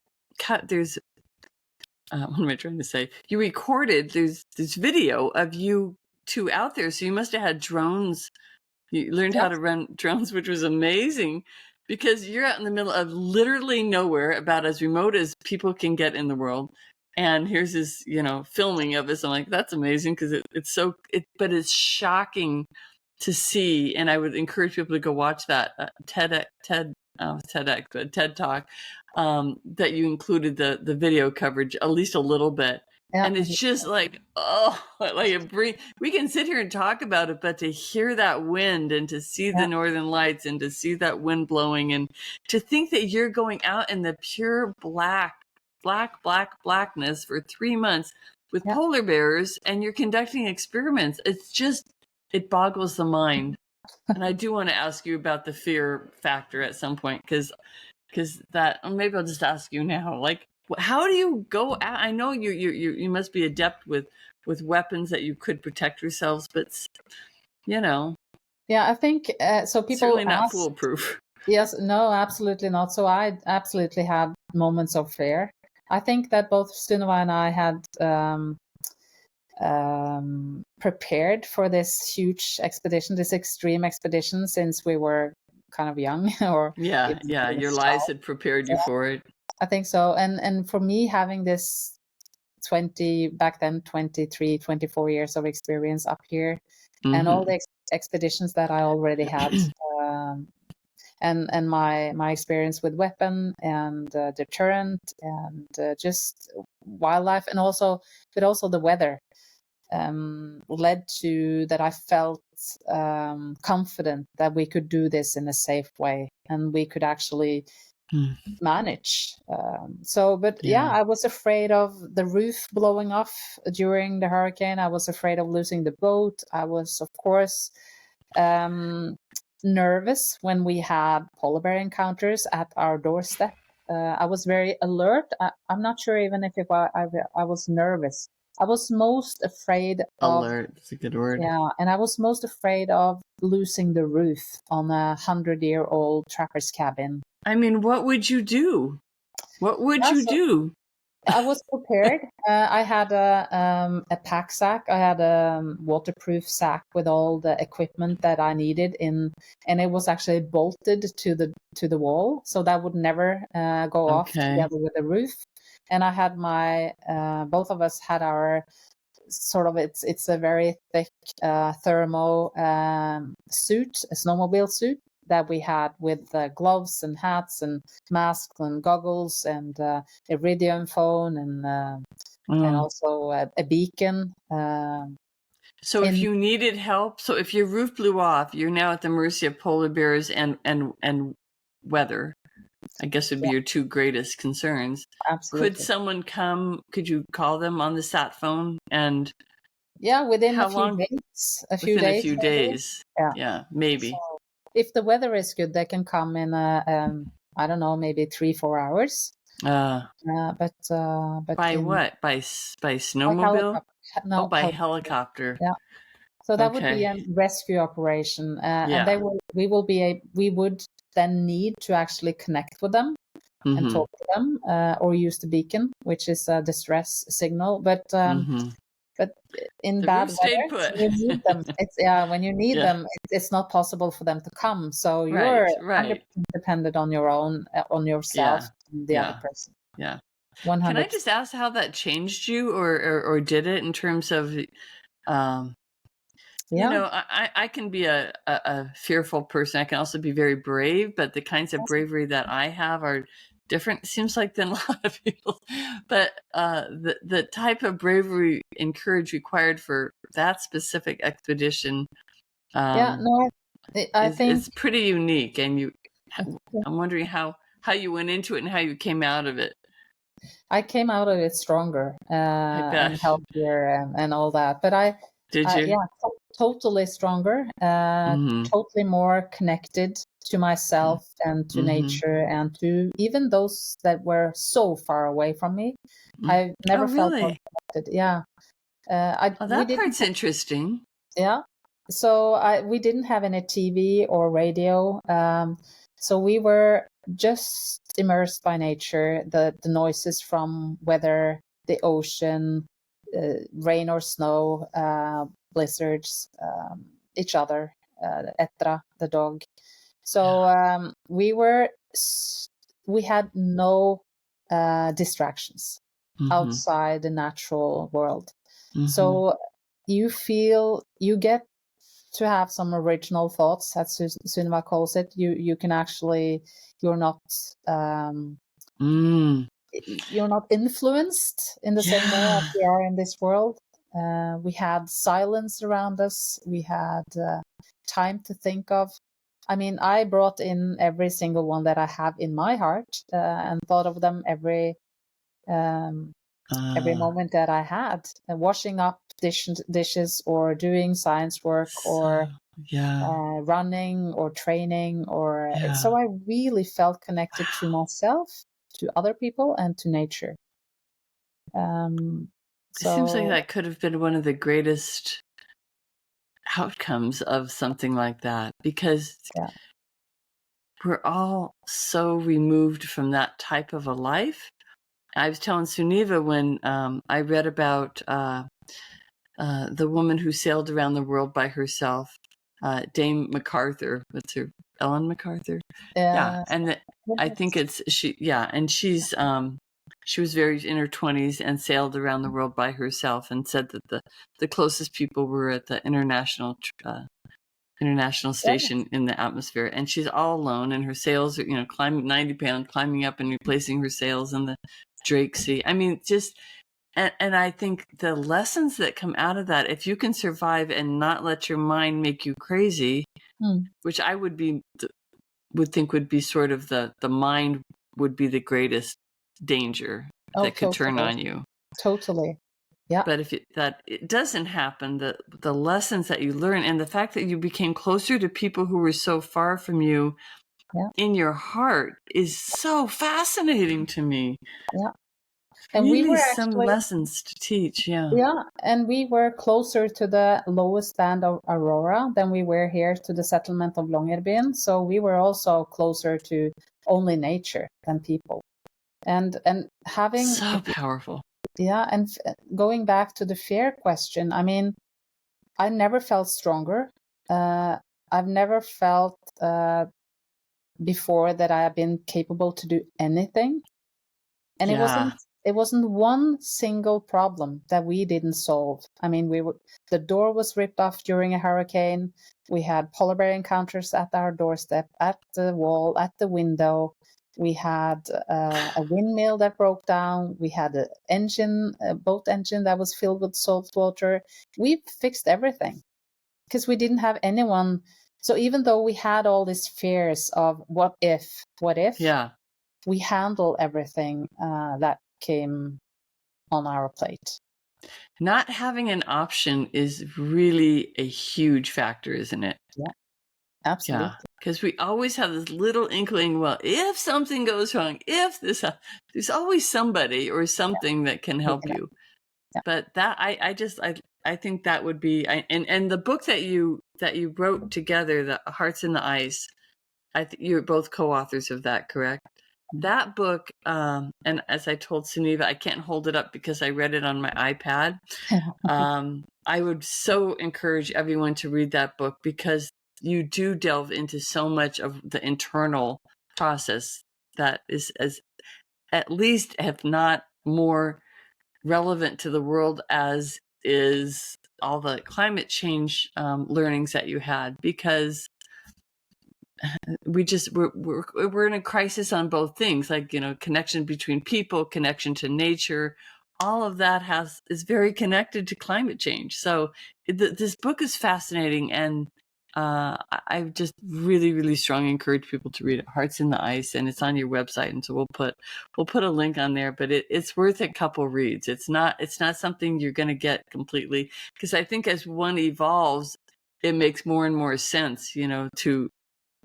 am I trying to say? You recorded, there's this video of you two out there. So you must have had drones. You learned how to run drones, which was amazing, because you're out in the middle of literally nowhere, about as remote as people can get in the world. And here's this, filming of us. I'm like, that's amazing, because but it's shocking to see. And I would encourage people to go watch that TED Talk, that you included the video coverage, at least a little bit. And it's just like, we can sit here and talk about it, but to hear that wind and to see the northern lights and to see that wind blowing, and to think that you're going out in the pure blackness for 3 months with polar bears, and you're conducting experiments. It's just, it boggles the mind. And I do want to ask you about the fear factor at some point, because that, maybe I'll just ask you now, like, how do you go out? I know you must be adept with weapons that you could protect yourselves, but I think so. People certainly not foolproof. Yes, no, absolutely not. So I absolutely had moments of fear. I think that both Sunniva and I had prepared for this huge expedition, this extreme expedition, since we were kind of young. Or yeah, your lives had prepared you for it. I think so. And for me, having this 23, 24 years of experience up here, and all the expeditions that I already had, and my experience with weapon and deterrent and just wildlife, and also the weather, led to that I felt confident that we could do this in a safe way, and we could actually manage. I was afraid of the roof blowing off during the hurricane. I was afraid of losing the boat. I was, of course, nervous when we had polar bear encounters at our doorstep. I was very alert. I'm not sure even if I was nervous. I was most afraid of alert. It's a good word. Yeah, and I was most afraid of losing the roof on a 100-year-old trapper's cabin. I mean, what would you do? What would you do? I was prepared. I had a pack sack. I had a waterproof sack with all the equipment that I needed and it was actually bolted to the wall, so that would never go off together with the roof. And I had both of us had our sort of it's a very thick thermo suit, a snowmobile suit that we had with gloves and hats and masks and goggles and iridium phone and also a beacon. So if you needed help, so if your roof blew off, you're now at the mercy of polar bears and weather. I guess would be your two greatest concerns. Absolutely. Could someone come? Could you call them on the sat phone? And within a few days. A few days. Yeah, maybe. So if the weather is good, they can come in. I don't know, maybe 3-4 hours. But by what? By snowmobile? By helicopter. Yeah. So that would be a rescue operation, and we would then need to actually connect with them and talk to them, or use the beacon, which is a distress signal. But in bad weather, you need them. When you need them, it's not possible for them to come. So you're 100% dependent on yourself, and the other person. Yeah. 100%. Can I just ask how that changed you, or did it in terms of? You know, I can be a fearful person. I can also be very brave, but the kinds of bravery that I have are different, it seems like, than a lot of people. But the type of bravery and courage required for that specific expedition I think it's pretty unique. And I'm wondering how you went into it and how you came out of it. I came out of it stronger and healthier and all that. But Did you? Totally stronger, totally more connected to myself and to nature and to even those that were so far away from me. I never felt more connected. Yeah. That part's interesting. Yeah. So we didn't have any TV or radio. So we were just immersed by nature, the noises from weather, the ocean, rain or snow, blizzards, each other, Etra, the dog. So we had no distractions outside the natural world. So you get to have some original thoughts, as Sunniva calls it. You can actually, you're not influenced in the same way as we are in this world. We had silence around us. We had time to think of. I mean, I brought in every single one that I have in my heart and thought of them every moment that I had, washing up dishes or doing science work or running or training so I really felt connected to myself, to other people, and to nature. It seems like that could have been one of the greatest outcomes of something like that, because we're all so removed from that type of a life, I was telling Sunniva when I read about the woman who sailed around the world by herself, Dame MacArthur. What's her? Ellen MacArthur. Yeah, and I think it's she. Yeah, and she was very in her 20s and sailed around the world by herself, and said that the closest people were at the international station in the atmosphere, and she's all alone, and her sails are climbing 90 pounds, climbing up and replacing her sails in the Drake Sea. I mean, just. And I think the lessons that come out of that, if you can survive and not let your mind make you crazy, which I would think would be sort of the mind would be the greatest danger that could turn on you. Totally. Yeah. But if it doesn't happen, the lessons that you learn and the fact that you became closer to people who were so far from you in your heart is so fascinating to me. Yeah. And really we were some lessons to teach, Yeah, and we were closer to the lowest stand of Aurora than we were here to the settlement of Longyearbyen. So we were also closer to only nature than people. And having so powerful. Yeah, and going back to the fear question, I mean, I never felt stronger. I've never felt before that I have been capable to do anything. And it wasn't one single problem that we didn't solve. I mean, the door was ripped off during a hurricane. We had polar bear encounters at our doorstep, at the wall, at the window. We had a windmill that broke down. We had a boat engine that was filled with salt water. We fixed everything because we didn't have anyone. So even though we had all these fears of what if, we handle everything that came on our plate. Not having an option is really a huge factor, isn't it? Yeah, absolutely. Yeah, because we always have this little inkling, well, if something goes wrong, if this, there's always somebody or something that can help you. Yeah. But that, I think that would be, and the book that you wrote together, the Hearts in the Ice, I think you're both co-authors of that, correct? That book, and as I told Sunniva, I can't hold it up because I read it on my iPad. I would so encourage everyone to read that book because you do delve into so much of the internal process that is at least, if not more relevant to the world as is all the climate change learnings that you had, because we're in a crisis on both things, like, connection between people, connection to nature, all of that is very connected to climate change. So this book is fascinating, and I just really, really strongly encourage people to read it. Hearts in the Ice, and it's on your website, and so we'll put a link on there. But it's worth a couple reads. It's not something you're going to get completely, because I think as one evolves, it makes more and more sense,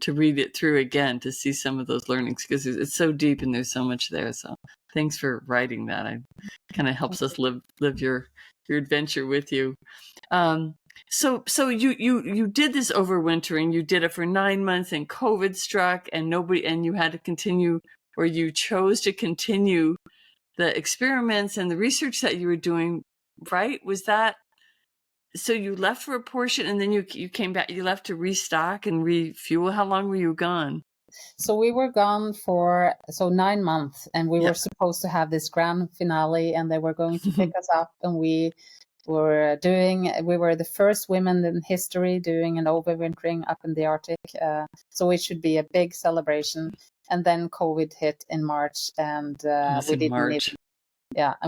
to read it through again, to see some of those learnings, because it's so deep and there's so much there. So thanks for writing that. It kind of helps us live your adventure with you. So you did this overwintering. You did it for 9 months, and COVID struck, and you had to continue, or you chose to continue the experiments and the research that you were doing, right? Was that, so you left for a portion, and then you came back, you left to restock and refuel. How long were you gone? So we were gone for 9 months, and we were supposed to have this grand finale, and they were going to pick us up, and we were the first women in history doing an overwintering up in the Arctic. So it should be a big celebration. And then COVID hit in March, and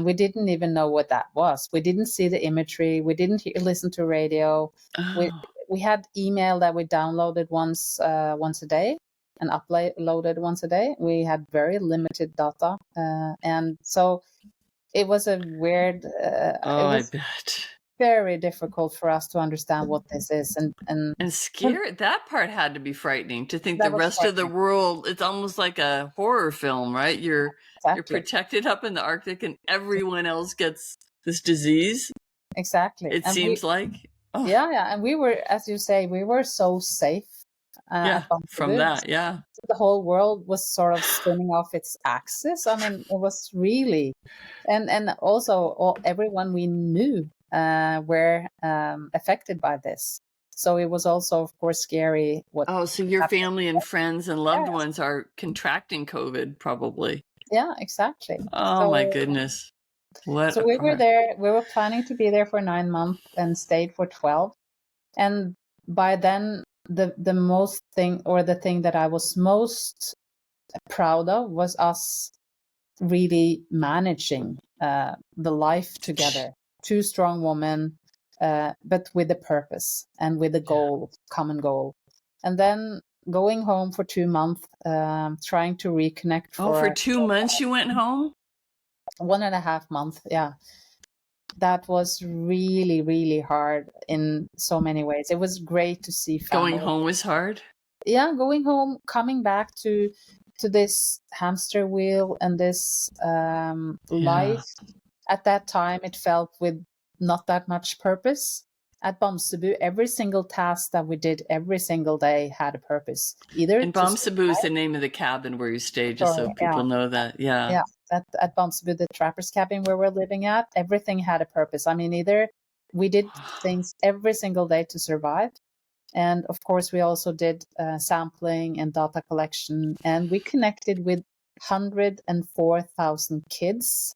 we didn't even know what that was. We didn't see the imagery. We didn't listen to radio. Oh. We had email that we downloaded once a day and uploaded once a day. We had very limited data, and so it was a weird. I bet. Very difficult for us to understand what this is, and scary. That part had to be frightening, to think the rest of the world, it's almost like a horror film, right? You're protected up in the Arctic, and everyone else gets this disease. Exactly. It seems like. Yeah, and we were, as you say, we were so safe at from Bamsebu. that, yeah. The whole world was sort of spinning off its axis. I mean, it was really, and also everyone we knew were affected by this. So it was also, of course, scary. So your family and friends and loved Yes. ones are contracting COVID, probably. Yeah, exactly. Oh, my goodness. So we were there. We were planning to be there for 9 months and stayed for 12. And by then, the most thing, or the thing that I was most proud of, was us really managing the life together. Two strong women, but with a purpose and with a goal, common goal. And then going home for 2 months, trying to reconnect. For 2 months you went home? 1.5 months, yeah. That was really, really hard in so many ways. It was great to see family. Going home was hard? Yeah, going home, coming back to this hamster wheel and this life. At that time, it felt with not that much purpose. At Bamsebu, every single task that we did every single day had a purpose. And Bamsebu is the name of the cabin where you stayed, just so people know that. Yeah. At Bamsebu, the trapper's cabin where we're living at, everything had a purpose. I mean, either we did things every single day to survive. And of course, we also did sampling and data collection. And we connected with 104,000 kids.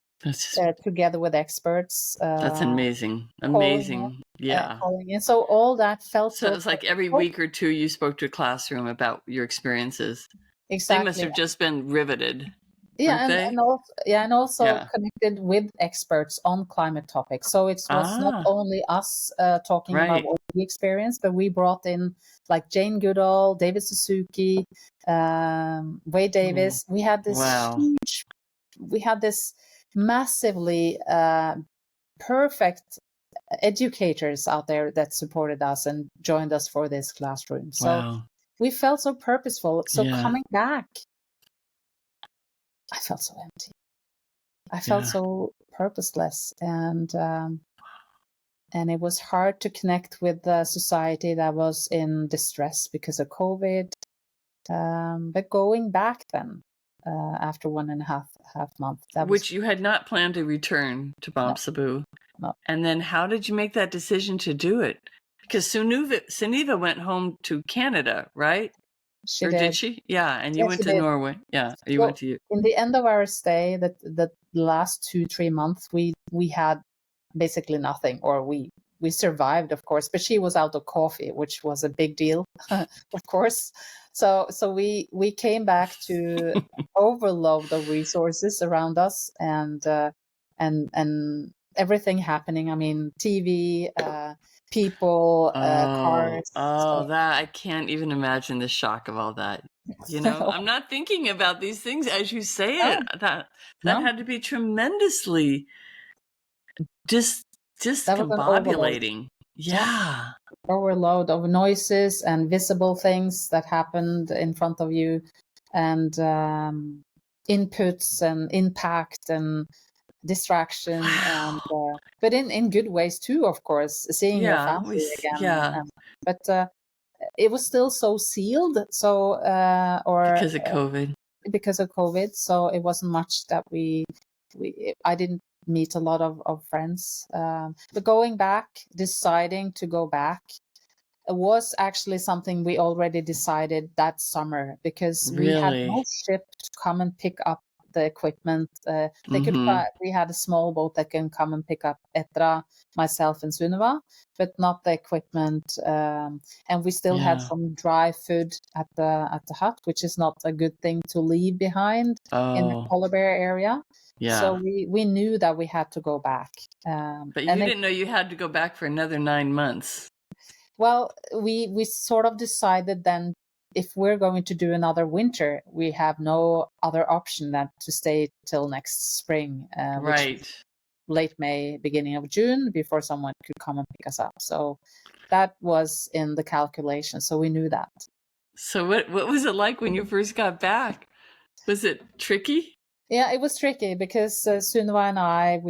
Together with experts. That's amazing. Amazing. Calling in. So all that felt so it's like every week or two you spoke to a classroom about your experiences. Exactly. They must have just been riveted. And also connected with experts on climate topics. So it was not only us talking about what we experienced, but we brought in like Jane Goodall, David Suzuki, Wade Davis. We had this massively perfect educators out there that supported us and joined us for this classroom. So we felt so purposeful. So coming back, I felt so empty. I felt so purposeless, and it was hard to connect with the society that was in distress because of COVID. But going back then, after 1.5 months, which you had not planned to return to Bamsebu. No. And then how did you make that decision to do it? Because Sunniva went home to Canada, right? Did she? Yeah, and you went to Norway. Yeah, you went to. In the end of our stay, the last 2-3 months, we had basically nothing, or we survived, of course. But she was out of coffee, which was a big deal, of course. So we came back to overload of resources around us, and everything happening. I mean, TV, people, cars. That I can't even imagine the shock of all that. You know, I'm not thinking about these things as you say it. That had to be tremendously discombobulating. Yeah. Overload of noises and visible things that happened in front of you, and inputs and impact and distraction, and but in good ways too, of course, seeing your family again. But it was still so sealed, so because of COVID, so it wasn't much that I didn't meet a lot of friends. But going back, deciding to go back, was actually something we already decided that summer, because we had no ship to come and pick up the equipment. We had a small boat that can come and pick up Etra, myself and Sunniva, but not the equipment. And we still had some dry food at the hut, which is not a good thing to leave behind in the polar bear area. So we knew that we had to go back. But you didn't know you had to go back for another 9 months. Well, we sort of decided then, if we're going to do another winter, we have no other option than to stay till next spring, which is late May, beginning of June, before someone could come and pick us up. So that was in the calculation. So we knew that. So what was it like when you first got back? Was it tricky? Yeah, it was tricky because Sunniva and I,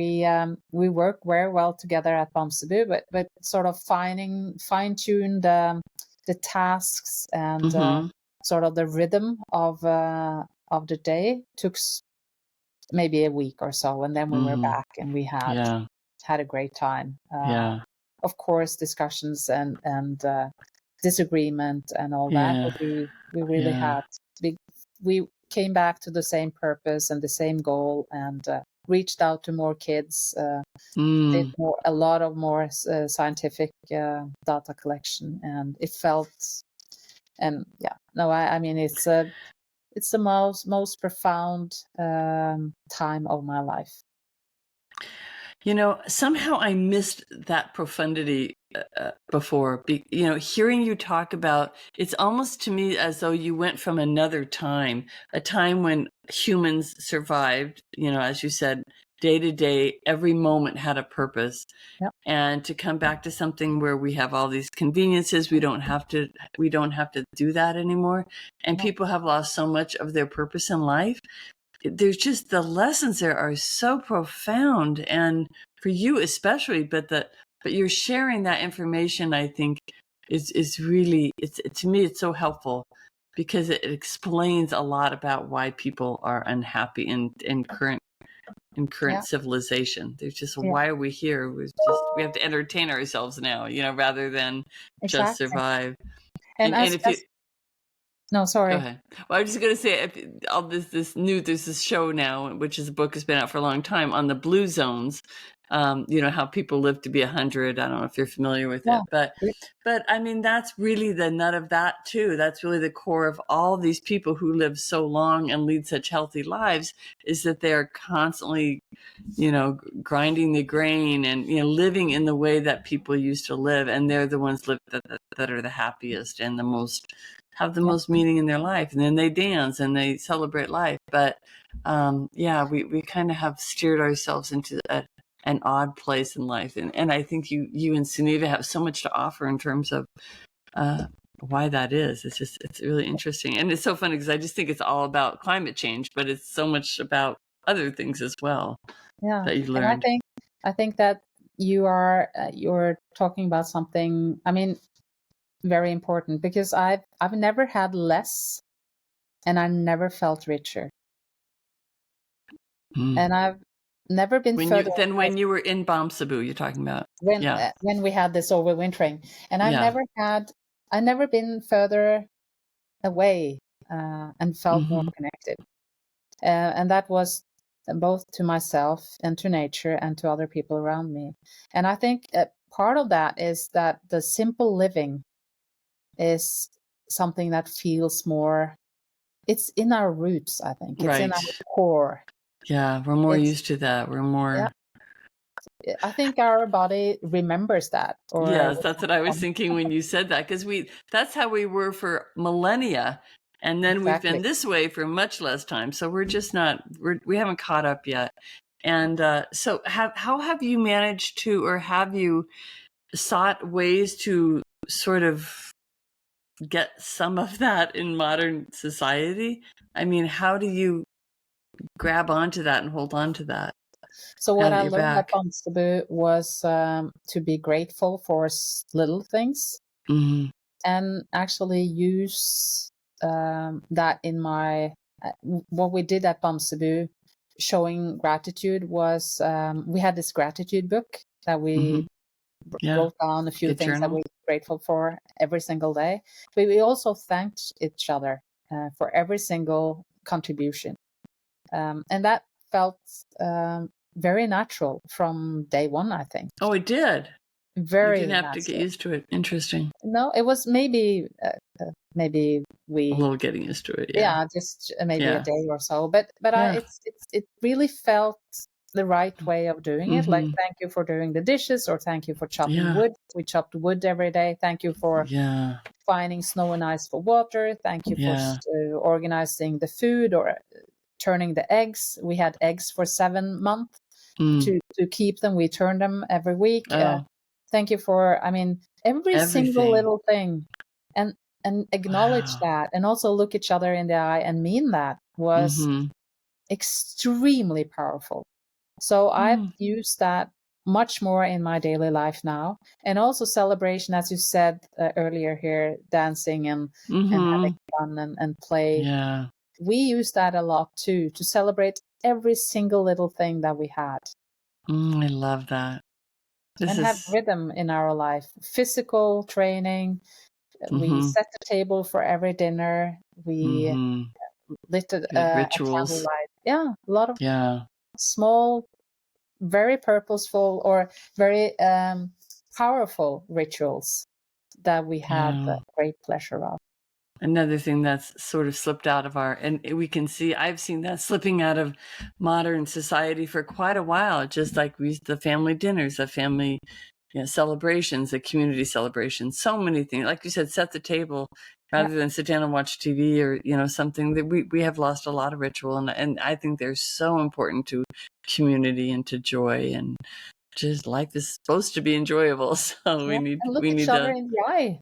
we work very well together at Bamsebu, but sort of fine-tune the the tasks and Mm-hmm. sort of the rhythm of the day took maybe a week or so, and then we were back and we had a great time. Of course, discussions and disagreement and all that, but we really had we came back to the same purpose and the same goal, and reached out to more kids, did a lot of more scientific data collection, and it felt, and I mean it's the most profound time of my life. You know, somehow I missed that profundity before. You know, hearing you talk about, it's almost to me as though you went from another time, a time when humans survived, you know, as you said, day to day, every moment had a purpose. Yep. And to come back to something where we have all these conveniences, we don't have to do that anymore. And people have lost so much of their purpose in life. There's just, the lessons there are so profound, and for you especially, but you're sharing that information, I think is really, to me, it's so helpful, because it explains a lot about why people are unhappy in current civilization. There's just, why are we here? We have to entertain ourselves now, you know, rather than just survive. And if you No, sorry. Go ahead. Well, I was just going to say, there's this show now, which is a book has been out for a long time, on the blue zones. You know, how people live to be 100. I don't know if you're familiar with it, but I mean, that's really the nut of that too. That's really the core of all these people who live so long and lead such healthy lives, is that they're constantly, you know, grinding the grain and, you know, living in the way that people used to live. And they're the ones that are the happiest and have the most meaning in their life. And then they dance and they celebrate life. But we kind of have steered ourselves into an odd place in life. And I think you and Sunniva have so much to offer in terms of why that is. It's really interesting. And it's so funny because I just think it's all about climate change, but it's so much about other things as well that you learned. And I think that you're talking about something, I mean, very important, because I've never had less, and I never felt richer. And I've never been further when you were in Bomsabu, you're talking about when we had this overwintering, and I've never been further away and felt more connected, and that was both to myself and to nature and to other people around me. And I think part of that is that the simple living is something that feels more, it's in our roots, I think. It's in our core. Yeah, we're more used to that. We're more... I think our body remembers that. Yes, that's what I was thinking when you said that, because that's how we were for millennia. And then we've been this way for much less time. So we're just we haven't caught up yet. And so how have you managed to, or have you sought ways to sort of get some of that in modern society? I mean, how do you grab onto that and hold on to that? So what I learned at Bomsabu was to be grateful for little things, and actually use that in my what we did at Bomsabu, showing gratitude, was we had this gratitude book that we wrote down a few things that we were grateful for every single day. But we also thanked each other for every single contribution, and that felt very natural from day one, I think. Oh, it did. Very. You didn't have to get used to it. Interesting. No, it was maybe we a little getting used to it. Yeah, just maybe a day or so. But it really felt the right way of doing it. Like, thank you for doing the dishes, or thank you for chopping wood. We chopped wood every day. Thank you for finding snow and ice for water. Thank you for organizing the food, or turning the eggs. We had eggs for 7 months to keep them. We turned them every week. Thank you for, I mean, every single little thing, and acknowledge that, and also look each other in the eye and mean that, was extremely powerful. So I've used that much more in my daily life now. And also celebration, as you said earlier here, dancing and having fun and play. Yeah. We use that a lot too, to celebrate every single little thing that we had. I love that. Have rhythm in our life. Physical training. We set the table for every dinner. We lit a candlelight. Yeah, a lot of small, very purposeful or very powerful rituals that we had great pleasure of. Another thing that's sort of slipped out of and we can see, I've seen that slipping out of modern society for quite a while, just like the family dinners, the family celebrations, the community celebrations, so many things. Like you said, set the table rather than sit down and watch TV or something. That we have lost a lot of ritual, and I think they're so important to community and to joy, and just life is supposed to be enjoyable. So we need each other in the eye,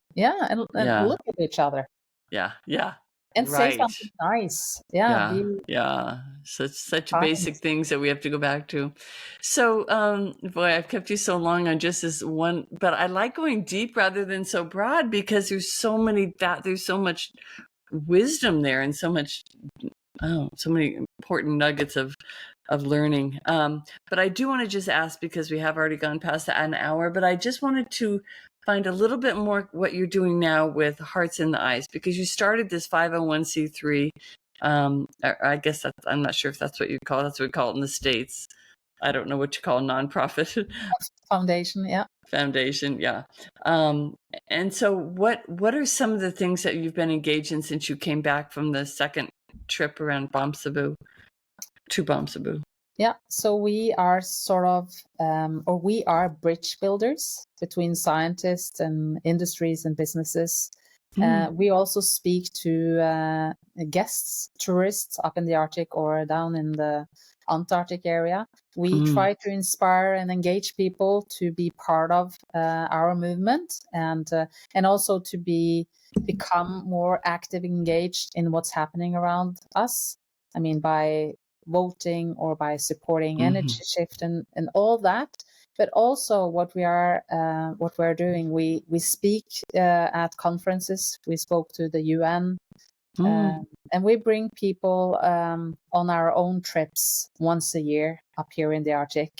and look at each other. Yeah. And say something nice. Such basic things that we have to go back to. So, boy, I've kept you so long on just this one, but I like going deep rather than so broad, because there's so much wisdom there, and so many important nuggets of learning. But I do want to just ask, because we have already gone past an hour, but I just wanted to find a little bit more what you're doing now with Hearts in the Ice, because you started this 501c3. I guess I'm not sure if that's what you call it. That's what we call it in the States. I don't know what you call a nonprofit. Foundation, yeah. Foundation, yeah. And so what are some of the things that you've been engaged in since you came back from the second trip around to Bomsabu? Yeah, so we are sort of, or we are bridge builders between scientists and industries and businesses. We also speak to guests, tourists up in the Arctic or down in the Antarctic area. We try to inspire and engage people to be part of our movement, and also to become more active, engaged in what's happening around us. I mean, by voting or by supporting energy shift and all that. But also what we're doing, we speak at conferences. We spoke to the UN, and we bring people on our own trips once a year up here in the Arctic,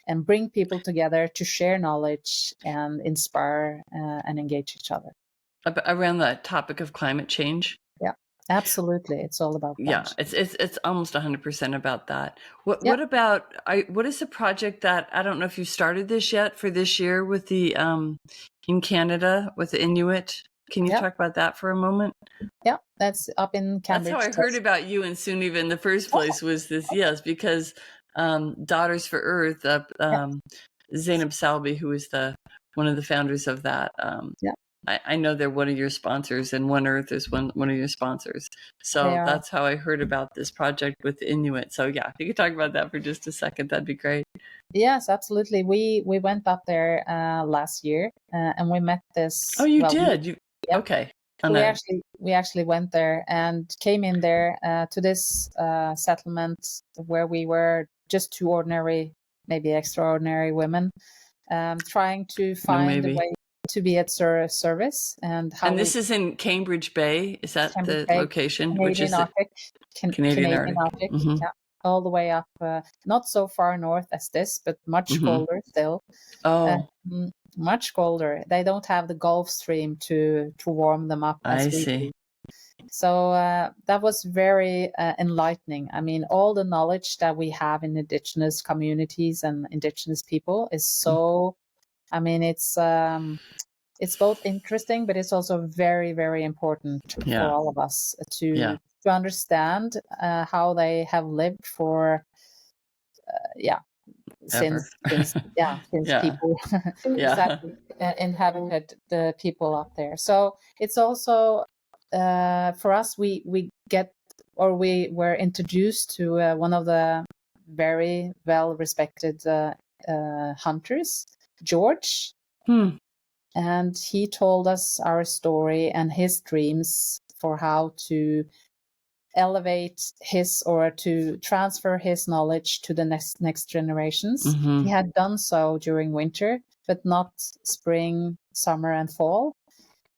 and bring people together to share knowledge and inspire and engage each other. Around the topic of climate change? Yeah, absolutely. It's all about that. Yeah, it's almost 100% about that. What about, what is the project that, I don't know if you started this yet for this year with the, in Canada with the Inuit? Can you talk about that for a moment? Yeah, that's up in Cambridge. That's how I heard about you and Sunniva in the first place, was this, because Daughters for Earth, Zainab Salbi, who is one of the founders of that. I know they're one of your sponsors, and One Earth is one of your sponsors. So that's how I heard about this project with the Inuit. So yeah, if you could talk about that for just a second, that'd be great. Yes, absolutely. We went up there last year, and we met this. Oh, you did? Okay. We actually went there and came in there to this settlement where we were just two ordinary, maybe extraordinary women, trying to find a way to be at service. And this is in Cambridge Bay. Is that the location? Canadian Arctic. Canadian Arctic. Yeah, all the way up, not so far north as this, but much colder still. Much colder. They don't have the Gulf Stream to warm them up as we do. So that was very enlightening. I mean, all the knowledge that we have in indigenous communities and indigenous people is so, I mean, it's both interesting, but it's also very, very important for all of us to understand how they have lived for, since people exactly inhabited the people up there. So it's also for us, we were introduced to one of the very well respected hunters, George. And he told us our story and his dreams for how to elevate his or to transfer his knowledge to the next generations. Mm-hmm. He had done so during winter, but not spring, summer, and fall.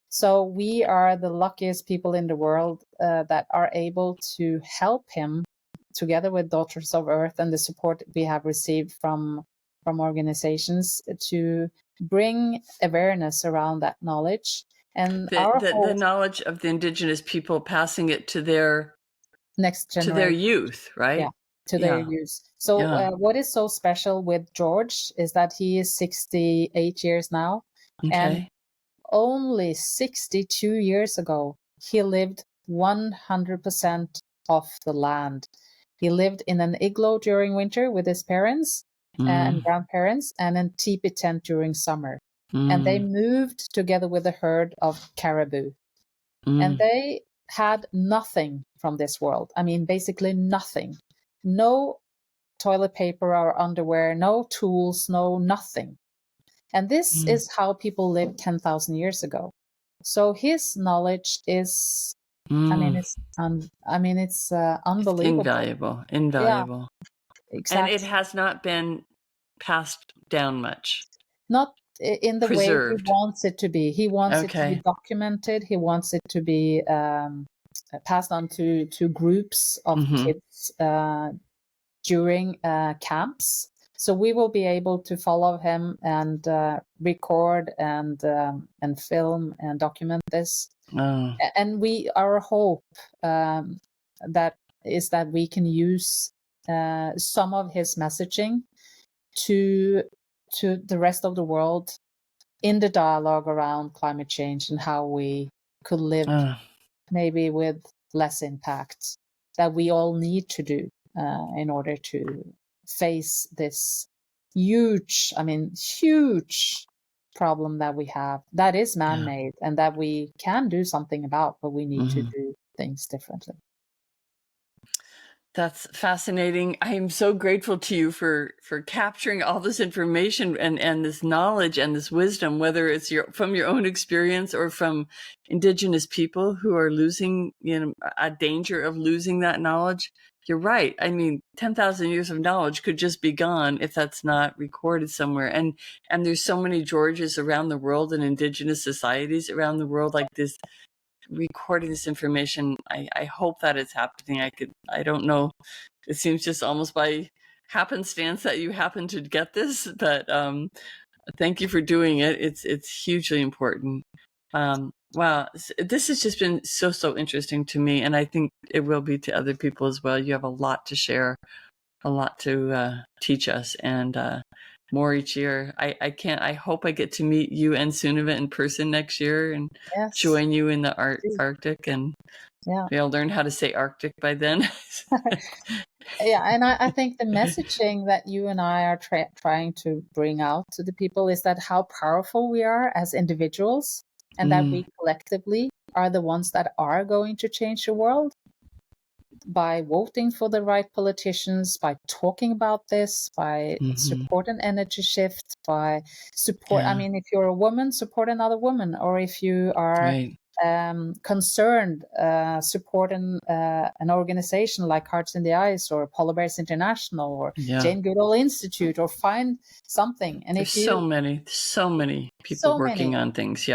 So we are the luckiest people in the world that are able to help him, together with Daughters of Earth and the support we have received from organizations, to bring awareness around that knowledge. And the knowledge of the indigenous people, passing it to their next generation, to their youth, right? Yeah, to their youth. So what is so special with George is that he is 68 years now. Okay. And only 62 years ago, he lived 100% off the land. He lived in an igloo during winter with his parents and grandparents, and a teepee tent during summer. And they moved together with a herd of caribou. And they had nothing from this world. I mean, basically nothing. No toilet paper or underwear, no tools, no nothing. And this is how people lived 10,000 years ago. So his knowledge is, it's unbelievable. Invaluable. Yeah, exactly. And it has not been passed down much. Not in the preserved. way he wants it to be. He wants it to be documented. He wants it to be passed on to groups of kids during camps. So we will be able to follow him and record and film and document this. Oh. And our hope that is that we can use some of his messaging to the rest of the world in the dialogue around climate change and how we could live maybe with less impact, that we all need to do in order to face this huge problem that we have, that is man-made and that we can do something about, but we need to do things differently. That's fascinating. I am so grateful to you for capturing all this information and this knowledge and this wisdom, whether it's from your own experience or from indigenous people who are losing, a danger of losing that knowledge. You're right. I mean, 10,000 years of knowledge could just be gone if that's not recorded somewhere. And there's so many Georges around the world and indigenous societies around the world like this, recording this information. I hope that it's happening. I don't know. It seems just almost by happenstance that you happen to get this, but thank you for doing it. It's hugely important. Wow, this has just been so interesting to me, and I think it will be to other people as well. You have a lot to share, a lot to teach us, and more each year. I hope I get to meet you and Sunniva in person next year and join you in the Arctic, and we'll learn how to say Arctic by then. Yeah, and I think the messaging that you and I are trying to bring out to the people is that how powerful we are as individuals, and that we collectively are the ones that are going to change the world by voting for the right politicians, by talking about this, by support an energy shift, by support. I mean, if you're a woman, support another woman, or if you are concerned, support an organization like Hearts in the Ice or Polar Bears International or Jane Goodall Institute, or find something. And there's so many people working on things.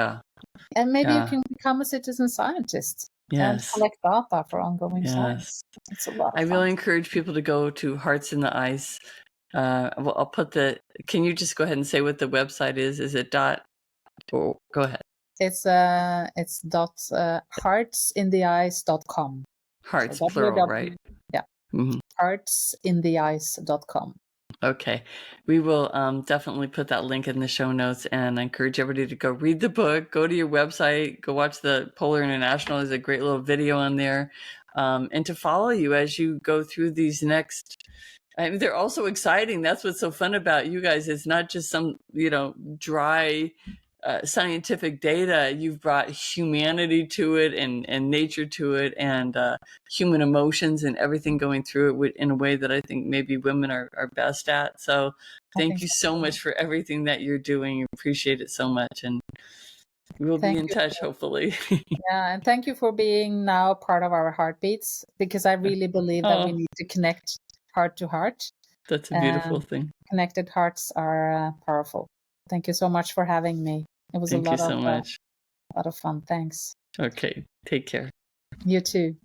And maybe you can become a citizen scientist and collect data for ongoing science. It's a lot of fun. I really encourage people to go to Hearts in the Ice. I'll put can you just go ahead and say what the website is? Is it go ahead. It's heartsintheice.com. Hearts, so plural, right? Yeah. Heartsintheice.com. Okay. We will definitely put that link in the show notes, and I encourage everybody to go read the book, go to your website, go watch the Polar International. There's a great little video on there, and to follow you as you go through these next. I mean, they're also exciting. That's what's so fun about you guys. It's not just some, dry scientific data. You've brought humanity to it and nature to it, and human emotions and everything going through it in a way that I think maybe women are best at. So thank you so much for everything that you're doing. Appreciate it so much. And We'll be Thank in you. touch, hopefully. Yeah, and thank you for being now part of our heartbeats, because I really believe that we need to connect heart to heart. That's a beautiful thing. Connected hearts are powerful. Thank you so much for having me. It was Thank you so much. a lot of fun. Thanks. Okay, take care. You too.